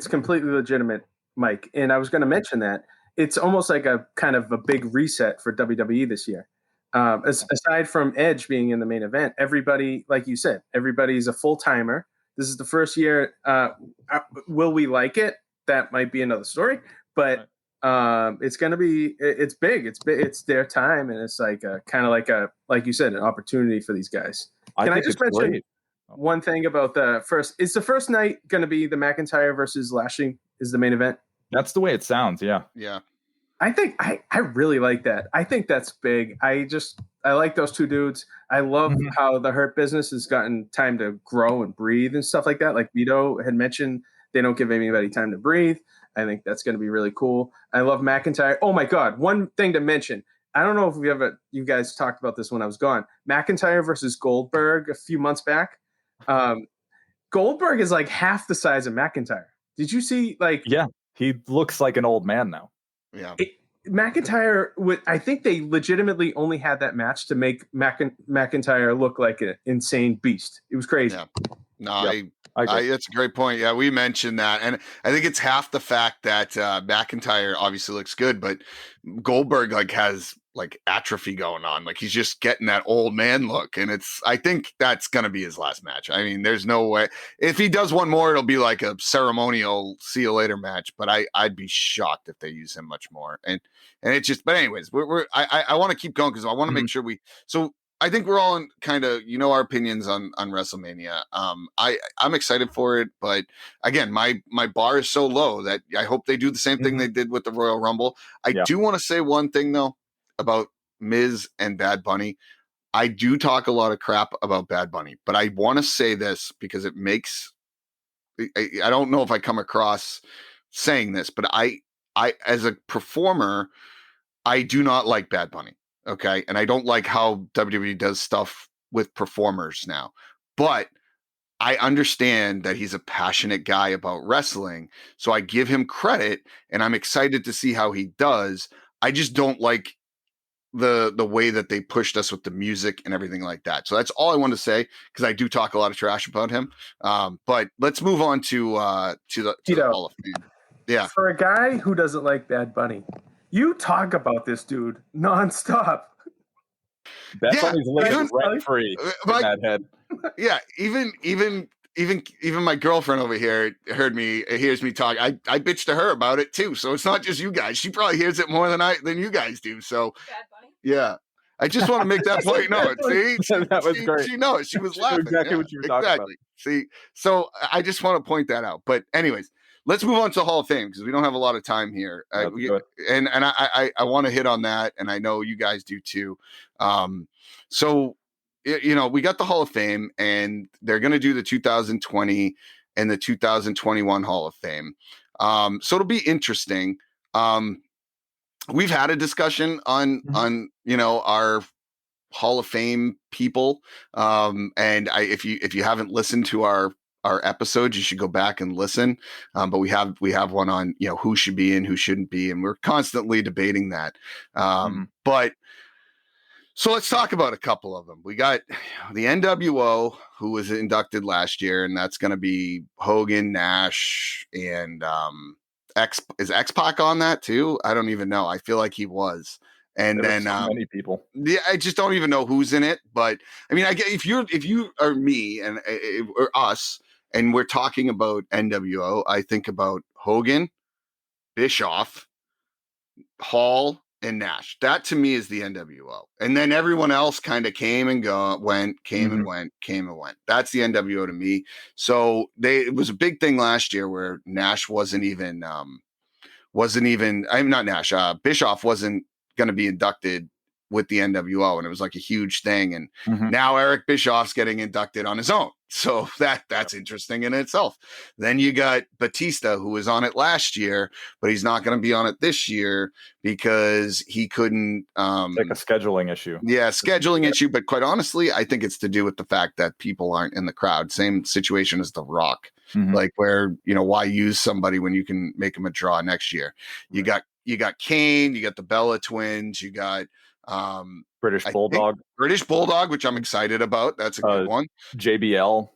completely legitimate, Mike. And I was going to mention that it's almost like a kind of a big reset for WWE this year. Aside from Edge being in the main event, everybody, like you said, everybody's a full timer. This is the first year. Will we like it? That might be another story. But it's going to be. It's big. It's their time, and it's like kind of like you said, an opportunity for these guys. Can I just mention one thing about the first? Is the first night going to be the McIntyre versus Lashley? Is the main event? That's the way it sounds. Yeah. Yeah. I think I really like that. I think that's big. I like those two dudes. I love how the Hurt Business has gotten time to grow and breathe and stuff like that. Like Vito had mentioned, they don't give anybody time to breathe. I think that's going to be really cool. I love McIntyre. Oh my God. One thing to mention. I don't know if you guys talked about this when I was gone. McIntyre versus Goldberg a few months back. Goldberg is like half the size of McIntyre. Did you see Yeah. He looks like an old man now. Yeah. McIntyre would. I think they legitimately only had that match to make McIntyre look like an insane beast. It was crazy. Yeah. No, Yep. I that's a great point. Yeah, we mentioned that, and I think it's half the fact that McIntyre obviously looks good, but Goldberg like has like atrophy going on. Like he's just getting that old man look, and I think that's gonna be his last match. I mean, there's no way if he does one more, it'll be like a ceremonial see you later match. But I'd be shocked if they use him much more. And it just. But anyways, I want to keep going because I want to make sure so. I think we're all in kind of, our opinions on WrestleMania. I'm excited for it, but again, my bar is so low that I hope they do the same thing they did with the Royal Rumble. I do want to say one thing though about Miz and Bad Bunny. I do talk a lot of crap about Bad Bunny, but I want to say this because it makes. I don't know if I come across saying this, but I as a performer, I do not like Bad Bunny. Okay. And I don't like how WWE does stuff with performers now, but I understand that he's a passionate guy about wrestling. So I give him credit and I'm excited to see how he does. I just don't like the way that they pushed us with the music and everything like that. So that's all I want to say because I do talk a lot of trash about him. But let's move on to the Hall of Fame. Yeah. For a guy who doesn't like Bad Bunny, you talk about this dude nonstop. Bad Bunny's living rent free in that head. Yeah, even my girlfriend over here hears me talk. I bitch to her about it too. So it's not just you guys. She probably hears it more than you guys do. So Bad Bunny? Yeah. I just want to make that point. No, see, that was great. She knows. She was laughing. Exactly what you were talking about. See, so I just want to point that out. But anyways, let's move on to the Hall of Fame because we don't have a lot of time here. And I want to hit on that, and I know you guys do too. So we got the Hall of Fame, and they're going to do the 2020 and the 2021 Hall of Fame. So it'll be interesting. We've had a discussion on our Hall of Fame people, and if you haven't listened to our episodes, you should go back and listen. But we have one on who should be and who shouldn't be, and we're constantly debating that. But so let's talk about a couple of them. We got the NWO, who was inducted last year, and that's going to be Hogan, Nash, and is X-Pac on that too? I don't even know. I feel like he was. And then so many people. Yeah, I just don't even know who's in it. But I mean, I get if you are me and or us, and we're talking about NWO, I think about Hogan, Bischoff, Hall, and Nash. That to me is the NWO. And then everyone else kind of came and went. That's the NWO to me. So it was a big thing last year where Nash Bischoff wasn't going to be inducted with the NWO, and it was like a huge thing. And now Eric Bischoff's getting inducted on his own. So that's interesting in itself. Then you got Batista, who was on it last year, but he's not going to be on it this year because he couldn't. Like a scheduling issue. Yeah, scheduling issue. But quite honestly, I think it's to do with the fact that people aren't in the crowd. Same situation as The Rock. Like where, why use somebody when you can make them a draw next year? You got Kane, you got the Bella twins, you got British Bulldog, which I'm excited about. That's a good one. JBL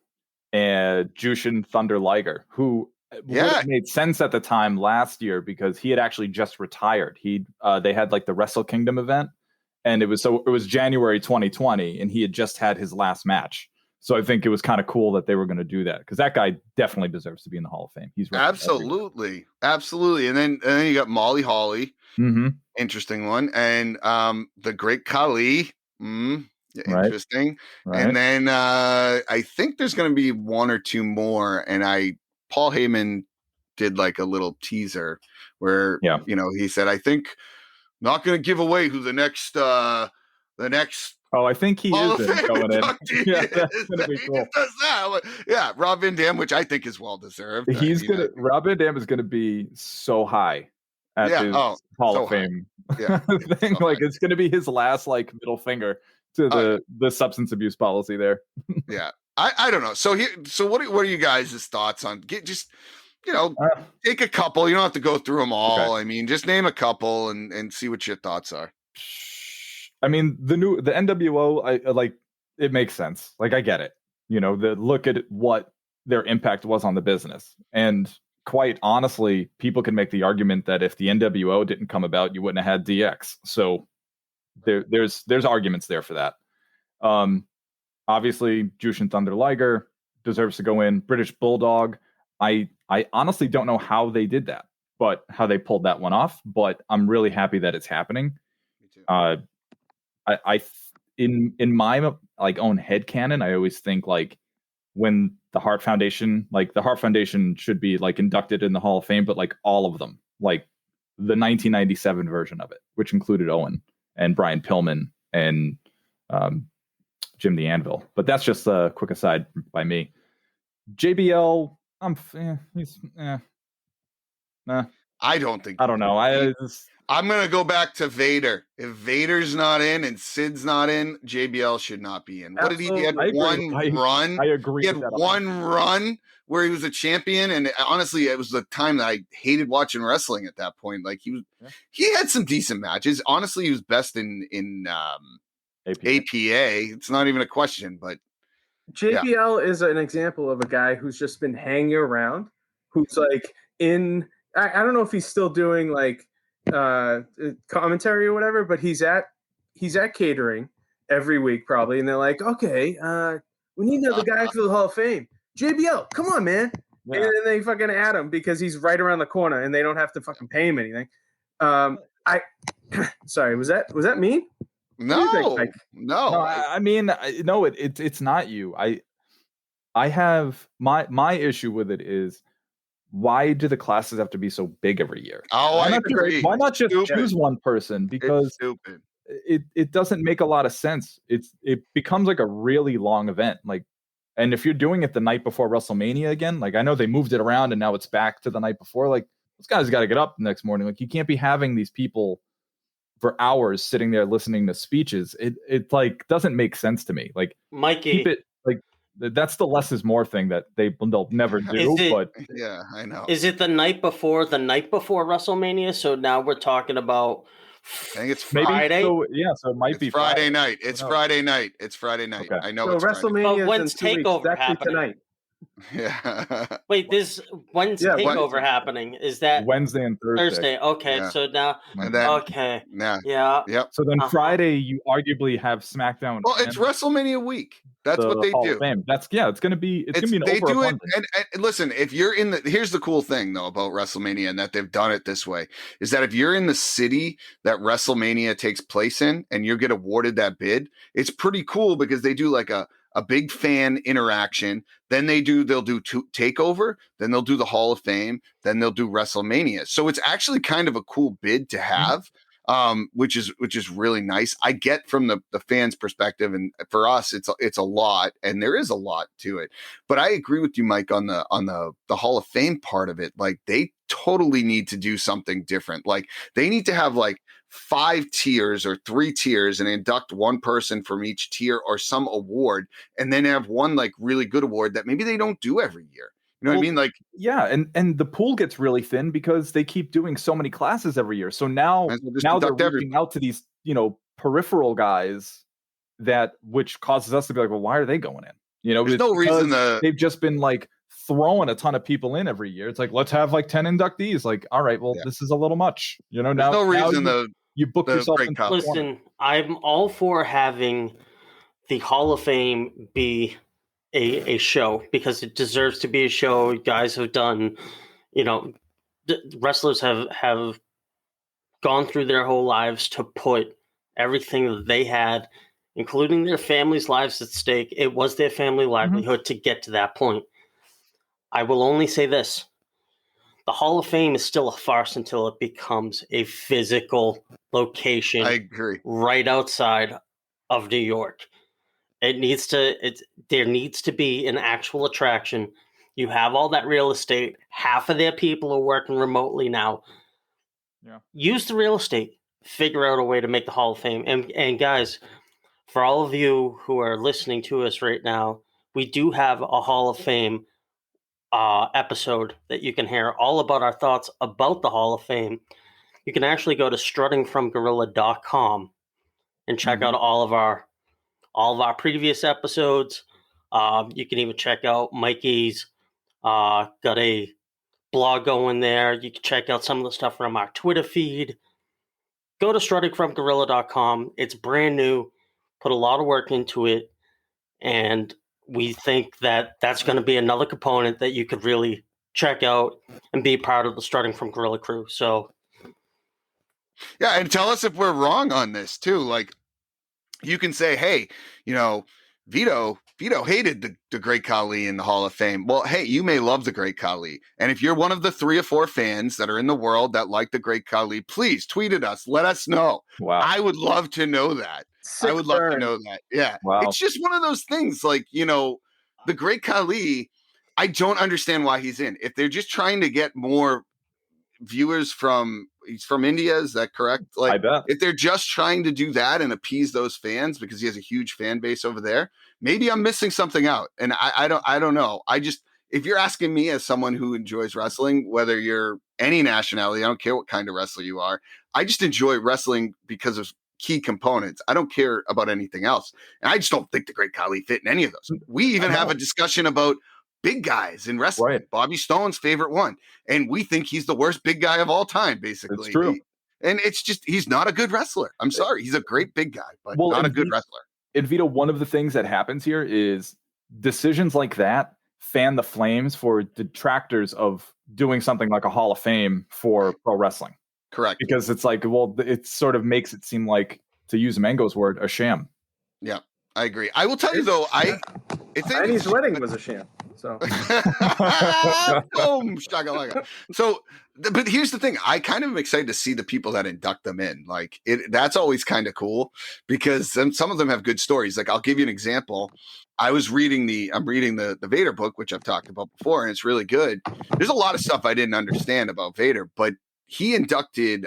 and Jushin Thunder Liger, who would have made sense at the time last year because he had actually just retired. They had like the Wrestle Kingdom event, and it was January 2020, and he had just had his last match. So I think it was kind of cool that they were going to do that because that guy definitely deserves to be in the Hall of Fame. He's absolutely. And then you got Molly Holly, interesting one, and the Great Khali, interesting. Right. And then I think there's going to be one or two more, and Paul Heyman did like a little teaser where he said, I think not going to give away who the next. Oh, I think he is going in. Yeah, that's gonna be cool. Does that. Yeah, Rob Van Dam, which I think is well deserved. Rob Van Dam is gonna be so high at his Hall of Fame thing. So like it's gonna be his last like middle finger to the substance abuse policy there. Yeah, I don't know. So what are you guys' thoughts on take a couple. You don't have to go through them all. Okay. I mean, just name a couple and see what your thoughts are. I mean, the NWO, I like, it makes sense. Like, I get it. Look at what their impact was on the business. And quite honestly, people can make the argument that if the NWO didn't come about, you wouldn't have had DX. So there's arguments there for that. Obviously, Jushin Thunder Liger deserves to go in. British Bulldog. I honestly don't know how they did that, but how they pulled that one off. But I'm really happy that it's happening. Me too. I in my like own headcanon, I always think like when the Hart Foundation should be like inducted in the Hall of Fame, but like all of them, like the 1997 version of it, which included Owen and Brian Pillman and Jim the Anvil. But that's just a quick aside by me. JBL, nah. I don't think. I don't know. I'm gonna go back to Vader. If Vader's not in and Sid's not in, JBL should not be in. What did he? He had one run. I agree. He had one run where he was a champion, and honestly, it was the time that I hated watching wrestling at that point. Like he had some decent matches. Honestly, he was best in APA. It's not even a question, but JBL is an example of a guy who's just been hanging around, who's like I don't know if he's still doing like commentary or whatever, but he's at catering every week probably, and they're like, okay, we need another guy for the Hall of Fame. JBL, come on, man. Yeah. And then they fucking add him because he's right around the corner and they don't have to fucking pay him anything. Sorry, was that mean? No. I mean, no, it's not you. I have my issue with it is, why do the classes have to be so big every year? I agree. Why not just choose one person? Because it doesn't make a lot of sense. It becomes like a really long event. Like, and if you're doing it the night before WrestleMania again, like I know they moved it around and now it's back to the night before. Like those guys got to get up the next morning. Like you can't be having these people for hours sitting there listening to speeches. It like doesn't make sense to me. Like Mikey, keep it like that's the less is more thing that they'll never do. But yeah, I know. Is it the night before WrestleMania? So now we're talking about. I think it's Friday. So it might be Friday night. It's Friday night. Okay. I know. So WrestleMania is when's Takeover happening tonight? Yeah. Wait, when's Takeover happening? Is that Wednesday and Thursday? Okay, yeah. So now, okay. Yeah. Yep. So then Friday, you arguably have SmackDown. Well, it's WrestleMania week. That's what they do. It's gonna be an they do it. And listen, if you're here's the cool thing though about WrestleMania and that they've done it this way is that if you're in the city that WrestleMania takes place in and you get awarded that bid, it's pretty cool because they do like a big fan interaction. Then they'll do Takeover. Then they'll do the Hall of Fame. Then they'll do WrestleMania. So it's actually kind of a cool bid to have. Which is really nice. I get from the fans' perspective, and for us, it's a lot, and there is a lot to it. But I agree with you, Mike, on the Hall of Fame part of it. Like they totally need to do something different. Like they need to have like 5 tiers or 3 tiers and induct one person from each tier or some award, and then have one like really good award that maybe they don't do every year. You know what I mean? Like, yeah, and the pool gets really thin because they keep doing so many classes every year. So now they're reaching out to these, peripheral guys which causes us to be like, well, why are they going in? There's no reason they've just been like throwing a ton of people in every year. It's like, let's have like 10 inductees. Like, all right, well, this is a little much. There's no reason you book yourself in. Listen, I'm all for having the Hall of Fame be a show because it deserves to be a show. Guys have done, wrestlers have gone through their whole lives to put everything that they had, including their families' lives at stake. It was their family livelihood to get to that point. I will only say this. The Hall of Fame is still a farce until it becomes a physical location. I agree. Right outside of New York. There needs to be an actual attraction. You have all that real estate. Half of their people are working remotely now. Yeah. Use the real estate. Figure out a way to make the Hall of Fame. And guys, for all of you who are listening to us right now, we do have a Hall of Fame episode that you can hear all about our thoughts about the Hall of Fame, you can actually go to struttingfromgorilla.com and check out all of our previous episodes. You can even check out Mikey's got a blog going there. You can check out some of the stuff from our Twitter feed. Go to struttingfromgorilla.com. It's brand new. Put a lot of work into it, and we think that that's going to be another component that you could really check out and be part of the Strutting from Gorilla crew. So, yeah, and tell us if we're wrong on this too. Like, you can say, hey, Vito hated the Great Khali in the Hall of Fame. Well, hey, you may love the Great Khali. And if you're one of the 3 or 4 fans that are in the world that like the Great Khali, please tweet at us. Let us know. Wow. I would love to know that. Sick I would love to burn. know that. Yeah. Wow. It's just one of those things like, the Great Khali, I don't understand why he's in. If they're just trying to get more viewers he's from India, is that correct? Like, I bet. if they're just trying to do that and appease those fans because he has a huge fan base over there, maybe I'm missing something out. And I don't know. If you're asking me as someone who enjoys wrestling, whether you're any nationality, I don't care what kind of wrestler you are, I just enjoy wrestling because of key components. I don't care about anything else. And I just don't think the Great Khali fit in any of those. We even have a discussion about big guys in wrestling. Right. Bobby Stone's favorite one. And we think he's the worst big guy of all time, basically. It's true. And it's just, he's not a good wrestler. I'm sorry. He's a great big guy, but not a good wrestler. And Vito, one of the things that happens here is decisions like that fan the flames for detractors of doing something like a Hall of Fame for pro wrestling. Correct. Because it's like, well, it sort of makes it seem like, to use Mango's word, a sham. Yeah, I agree. I will tell you though, Annie's wedding was a sham. So, boom, shakalaka. So, but here's the thing: I kind of am excited to see the people that induct them in. Like, that's always kind of cool because some of them have good stories. Like, I'll give you an example. I'm reading the Vader book, which I've talked about before, and it's really good. There's a lot of stuff I didn't understand about Vader, but he inducted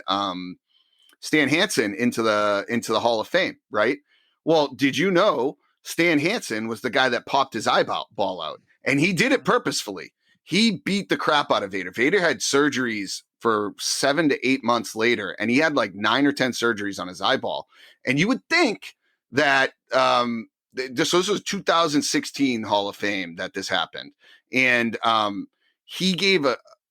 Stan Hansen into the Hall of Fame, right? Well, did you know Stan Hansen was the guy that popped his eyeball out? And he did it purposefully. He beat the crap out of Vader. Vader had surgeries for 7 to 8 months later, and he had like 9 or 10 surgeries on his eyeball. And you would think that this was 2016 Hall of Fame that this happened. And he gave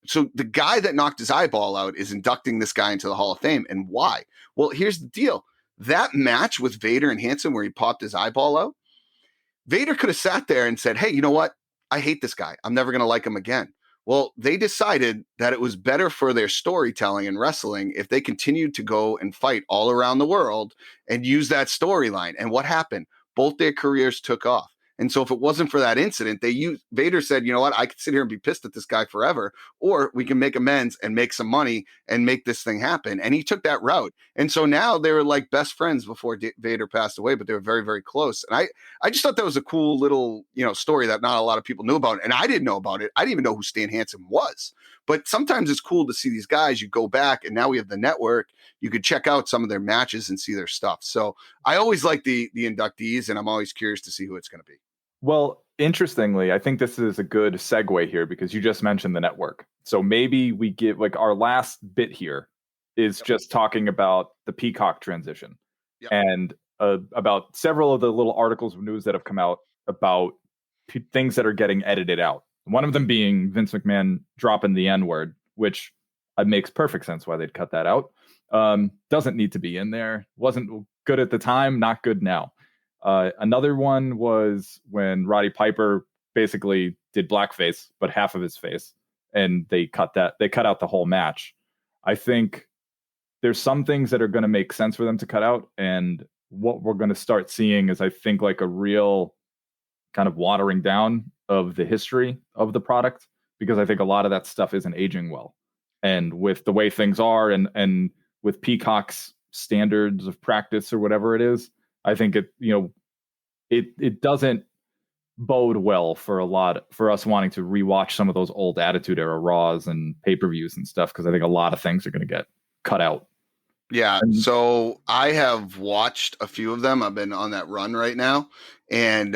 so the guy that knocked his eyeball out is inducting this guy into the Hall of Fame. And why? Well, here's the deal. That match with Vader and Hansen where he popped his eyeball out, Vader could have sat there and said, hey, you know what? I hate this guy. I'm never going to like him again. Well, they decided that it was better for their storytelling in wrestling if they continued to go and fight all around the world and use that storyline. And what happened? Both their careers took off. And so if it wasn't for that incident, Vader said, you know what, I could sit here and be pissed at this guy forever, or we can make amends and make some money and make this thing happen. And he took that route. And so now they were like best friends before Vader passed away, but they were very, very close. And I just thought that was a cool little, story that not a lot of people knew about. And I didn't know about it. I didn't even know who Stan Hansen was. But sometimes it's cool to see these guys. You go back, and now we have the network. You could check out some of their matches and see their stuff. So I always like the inductees, and I'm always curious to see who it's going to be. Well, interestingly, I think this is a good segue here because you just mentioned the network. So maybe we give like our last bit here is just talking about the Peacock transition and about several of the little articles of news that have come out about things that are getting edited out. One of them being Vince McMahon dropping the N-word, which makes perfect sense why they'd cut that out. Doesn't need to be in there. Wasn't good at the time, not good now. Another one was when Roddy Piper basically did blackface, but half of his face, and they cut out the whole match. I think there's some things that are going to make sense for them to cut out, and what we're going to start seeing is, I think, like a real kind of watering down of the history of the product, because I think a lot of that stuff isn't aging well. And with the way things are, and with Peacock's standards of practice or whatever it is, I think it doesn't bode well for us wanting to rewatch some of those old Attitude Era Raws and pay-per-views and stuff, because I think a lot of things are going to get cut out. Yeah, so I have watched a few of them. I've been on that run right now, and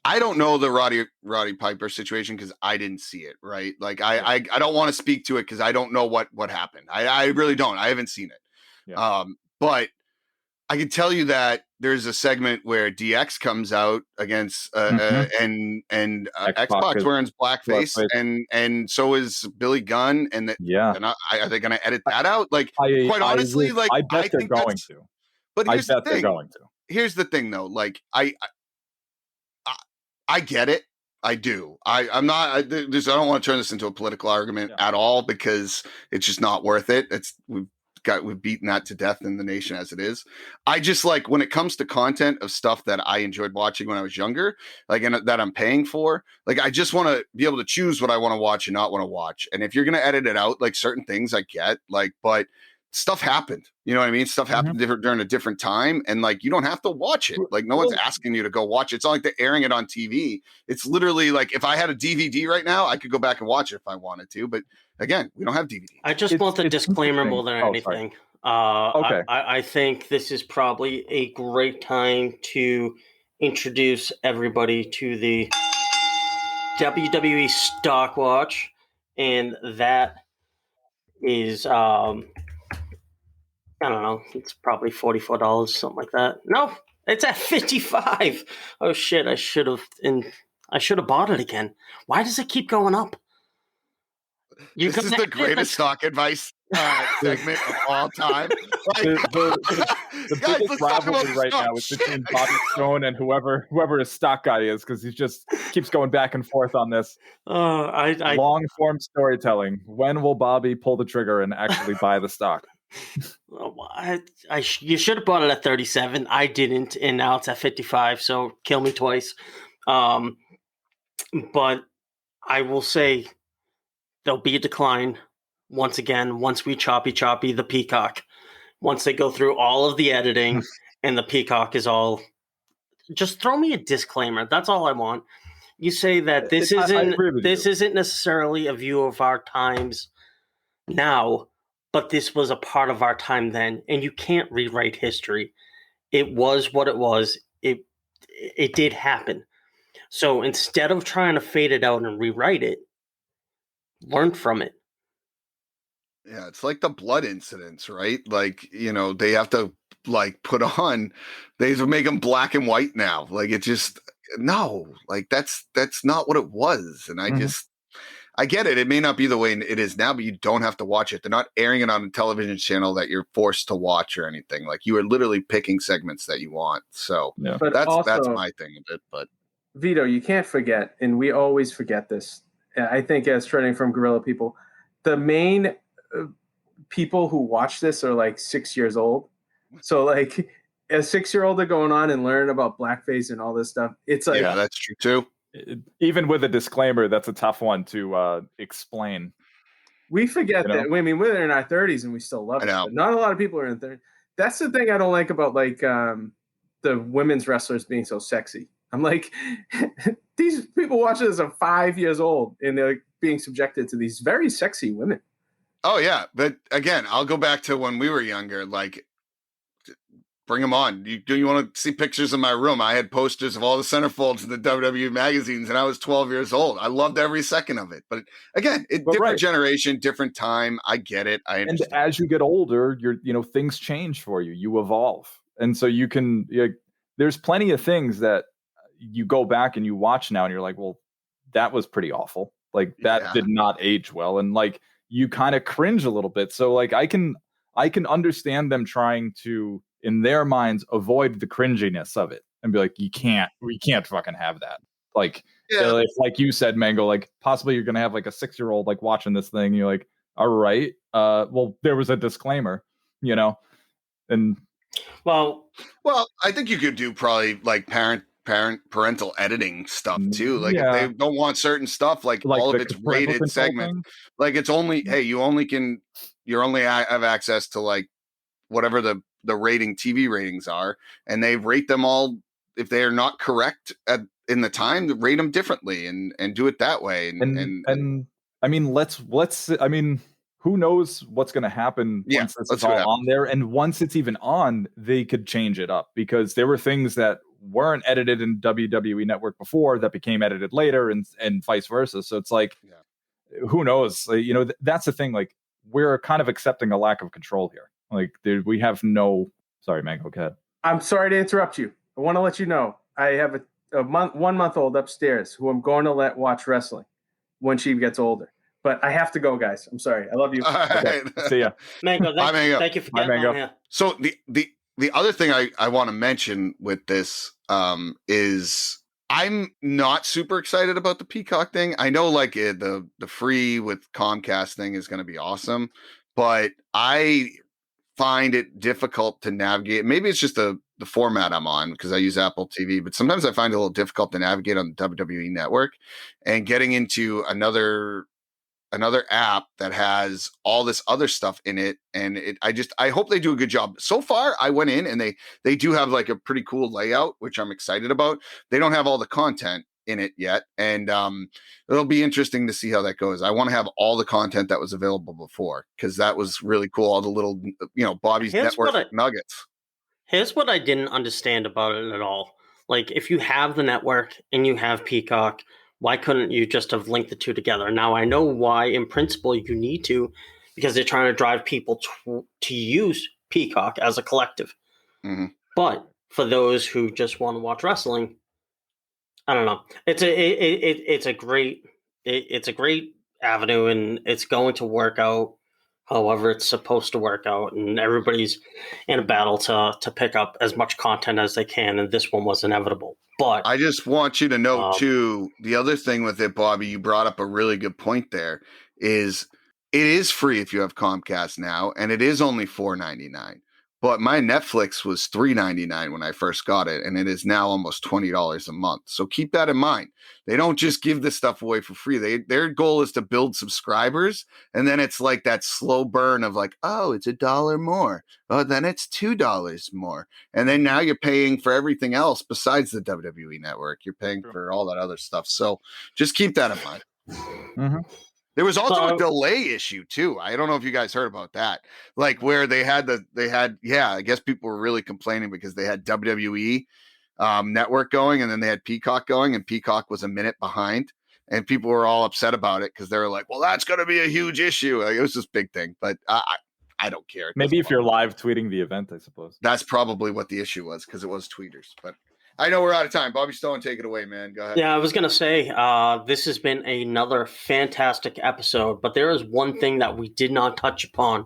I don't know the Roddy Piper situation because I didn't see it, right? Like I don't want to speak to it because I don't know what happened. I really don't. I haven't seen it. Yeah. But I can tell you that there's a segment where DX comes out against and X-Pac wearing blackface, and so is Billy Gunn, and are they going to edit that out? Like, quite honestly, I bet they're going to. But here's the thing. They're going to. Here's the thing, though. Like, I get it. I do. I'm not. I don't want to turn this into a political argument at all because it's just not worth it. We've beaten that to death in the nation as it is. I just like when it comes to content of stuff that I enjoyed watching when I was younger, like and that I'm paying for. Like I just want to be able to choose what I want to watch and not want to watch. And if you're gonna edit it out, like certain things, I get but stuff happened. You know what I mean? Stuff happened during a different time, and like you don't have to watch it. Like no one's asking you to go watch it. It's not like they're airing it on TV. It's literally like if I had a DVD right now, I could go back and watch it if I wanted to. But again, we don't have DVD. I just want the disclaimer more than anything. Okay. I think this is probably a great time to introduce everybody to the WWE Stock Watch, and that is I don't know. It's probably $44, something like that. No, it's at $55. Oh shit! I should have bought it again. Why does it keep going up? This is the greatest stock advice segment of all time. Like, the guys, biggest rivalry right now is between Bobby Stone and whoever his stock guy is, because he just keeps going back and forth on this. Long form storytelling. When will Bobby pull the trigger and actually buy the stock? You should have bought it at 37. I didn't, and now it's at 55. So kill me twice. But I will say there'll be a decline once again once we choppy the Peacock. Once they go through all of the editing and the Peacock is all. Just throw me a disclaimer. That's all I want. You say that this isn't necessarily a view of our times now, but this was a part of our time then, and you can't rewrite history. It was what it was. It did happen. So instead of trying to fade it out and rewrite it, learn from it. Yeah, it's like the blood incidents, right? Like, you know, they have to like put on, they make them black and white now. Like it just, no, like that's not what it was. And I get it. It may not be the way it is now, but you don't have to watch it. They're not airing it on a television channel that you're forced to watch or anything. Like you are literally picking segments that you want. So but that's also, my thing of it. But Vito, you can't forget, and we always forget this. I think as trending from Gorilla people, the main people who watch this are like 6 years old. So like a 6-year-old are going on and learning about blackface and all this stuff. It's like, yeah, that's true too. Even with a disclaimer, that's a tough one to explain. We forget that. I mean, we're in our 30s and we still love it. But not a lot of people are in 30s. That's the thing I don't like about like the women's wrestlers being so sexy. I'm like, these people watching this are 5 years old and they're being subjected to these very sexy women. Oh yeah, but again, I'll go back to when we were younger. Like, bring them on. Do you want to see pictures in my room? I had posters of all the centerfolds in the WWE magazines, and I was 12 years old. I loved every second of it. But again, different generation, different time. I get it. I understand. And as you get older, things change for you. You evolve, and so you can. There's plenty of things that you go back and you watch now, and you're like, well, that was pretty awful. Like that did not age well, and like you kind of cringe a little bit. So like I can understand them trying to, in their minds, avoid the cringiness of it and be like, we can't fucking have that. Like, like you said, Mango, like possibly you're going to have like a 6-year-old like watching this thing. And you're like, all right, well, there was a disclaimer, and well, I think you could do probably like parental editing stuff too. Like if they don't want certain stuff, like all of it's rated segment. Like it's only, hey, you only have access to like whatever the TV ratings are, and they rate them all. If they are not correct in the time, rate them differently and do it that way. And I mean, who knows what's going to happen Yeah, once this let's is see what all on there. And once it's even on, they could change it up, because there were things that weren't edited in WWE Network before that became edited later, and vice versa. So it's like, who knows? Like, that's the thing. Like, we're kind of accepting a lack of control here. Like, we have no. Sorry, Mango, go ahead. I'm sorry to interrupt you. I want to let you know I have a 1 month old upstairs who I'm going to let watch wrestling when she gets older. But I have to go, guys. I'm sorry. I love you. All right. See ya. Mango, Bye, Mango. thank you for Bye, getting Mango. on here. So the other thing I want to mention with this is I'm not super excited about the Peacock thing. I know like the free with Comcast thing is going to be awesome, but I find it difficult to navigate. Maybe it's just the format I'm on because I use Apple TV, but sometimes I find it a little difficult to navigate on the WWE Network, and getting into another app that has all this other stuff in it. And I hope they do a good job. So far, I went in and they do have like a pretty cool layout, which I'm excited about. They don't have all the content in it yet. And it'll be interesting to see how that goes. I want to have all the content that was available before, because that was really cool. All the little, Bobby's Network nuggets. Here's what I didn't understand about it at all. Like, if you have the network and you have Peacock, why couldn't you just have linked the two together? Now, I know why, in principle, you need to, because they're trying to drive people to use Peacock as a collective. Mm-hmm. But for those who just want to watch wrestling, I don't know. It's a great avenue, and it's going to work out however it's supposed to work out, and everybody's in a battle to pick up as much content as they can, and this one was inevitable. But I just want you to know, too, the other thing with it, Bobby, you brought up a really good point there, is it is free if you have Comcast now, and it is only $4.99. But my Netflix was $3.99 when I first got it, and it is now almost $20 a month. So keep that in mind. They don't just give this stuff away for free. Their goal is to build subscribers, and then it's like that slow burn of like, oh, it's $1 more. Oh, then it's $2 more. And then now you're paying for everything else besides the WWE Network. You're paying for all that other stuff. So just keep that in mind. Mm-hmm. There was also a delay issue too. I don't know if you guys heard about that. Like where I guess people were really complaining because they had WWE Network going, and then they had Peacock going, and Peacock was a minute behind, and people were all upset about it because they were like, well, that's going to be a huge issue. Like, it was this big thing, but I don't care. Maybe if you're live tweeting the event, I suppose. That's probably what the issue was, because it was tweeters, but I know we're out of time. Bobby Stone, take it away, man. Go ahead. Yeah, I was going to say, this has been another fantastic episode, but there is one thing that we did not touch upon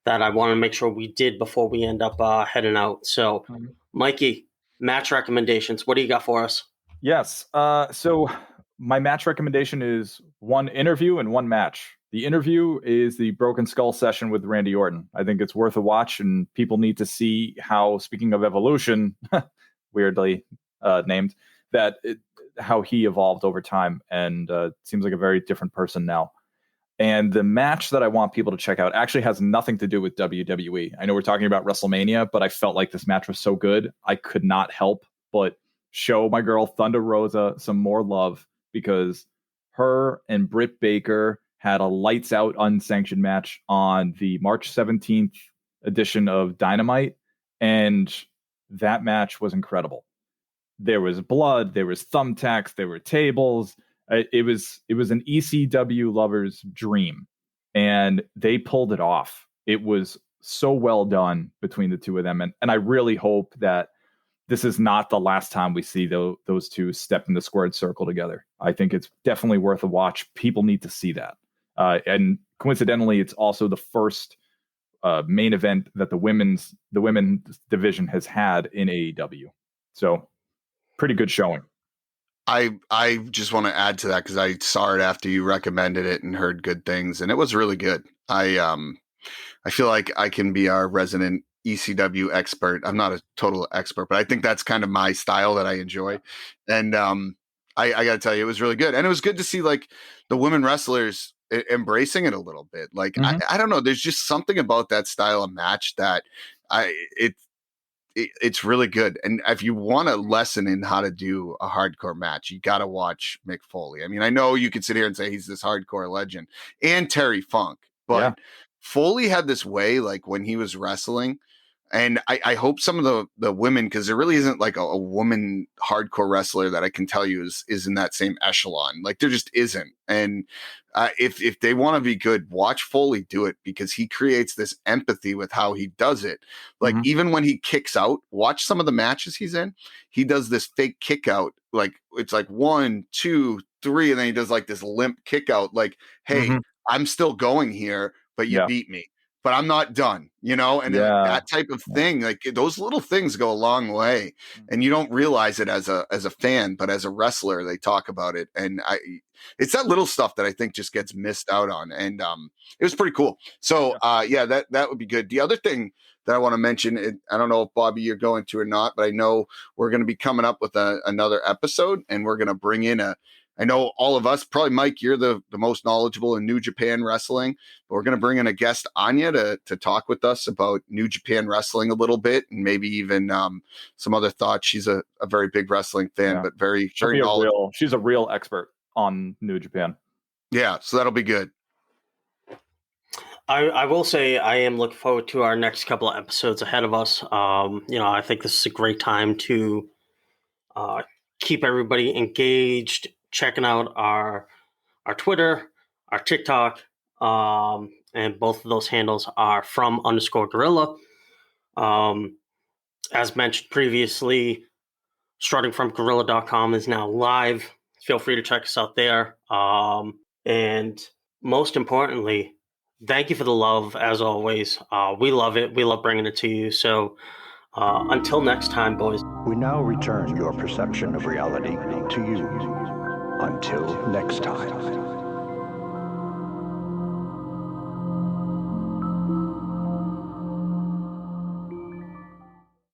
that I want to make sure we did before we end up heading out. So, Mikey, match recommendations. What do you got for us? Yes. So my match recommendation is one interview and one match. The interview is the Broken Skull session with Randy Orton. I think it's worth a watch, and people need to see how, speaking of evolution, weirdly named, how he evolved over time, and seems like a very different person now. And the match that I want people to check out actually has nothing to do with WWE. I know we're talking about WrestleMania, but I felt like this match was so good, I could not help but show my girl Thunder Rosa some more love, because her and Britt Baker had a lights out unsanctioned match on the March 17th edition of Dynamite, and that match was incredible. There was blood, there was thumbtacks, there were tables. It was an ECW lover's dream, and they pulled it off. It was so well done between the two of them, and I really hope that this is not the last time we see those two step in the squared circle together. I think it's definitely worth a watch. People need to see that. And coincidentally, it's also the first main event that the women's division has had in AEW. So pretty good showing. I just want to add to that because I saw it after you recommended it and heard good things, and it was really good. I feel like I can be our resident ECW expert. I'm not a total expert, but I think that's kind of my style that I enjoy. And I got to tell you, it was really good, and it was good to see like the women wrestlers embracing it a little bit. Like I don't know, there's just something about that style of match that it's really good. And if you want a lesson in how to do a hardcore match, you got to watch Mick Foley. I mean, I know you could sit here and say he's this hardcore legend, and Terry Funk. But Foley had this way, like when he was wrestling, and I hope some of the women, because there really isn't like a woman hardcore wrestler that I can tell you is in that same echelon. Like there just isn't. And if they want to be good, watch Foley do it, because he creates this empathy with how he does it. Like even when he kicks out, watch some of the matches he's in. He does this fake kick out. Like it's like 1, 2, 3, and then he does like this limp kick out. Like, hey, I'm still going here, but you beat me. But I'm not done, you know, and that type of thing, like those little things go a long way, and you don't realize it as a fan, but as a wrestler, they talk about it, and it's that little stuff that I think just gets missed out on, and it was pretty cool. So that would be good. The other thing that I want to mention, I don't know if Bobby you're going to or not, but I know we're going to be coming up with another episode, and we're going to bring in I know all of us, probably Mike, you're the most knowledgeable in New Japan wrestling, but we're going to bring in a guest, Anya, to talk with us about New Japan wrestling a little bit, and maybe even some other thoughts. She's a very big wrestling fan, but very knowledgeable. She's a real expert on New Japan. Yeah, so that'll be good. I will say I am looking forward to our next couple of episodes ahead of us. I think this is a great time to keep everybody engaged, checking out our Twitter, our TikTok, and both of those handles are @from_gorilla. As mentioned previously, struttingfromgorilla.com is now live. Feel free to check us out there. And most importantly, thank you for the love, as always. We love it. We love bringing it to you. So until next time, boys. We now return your perception of reality to you. Until next time.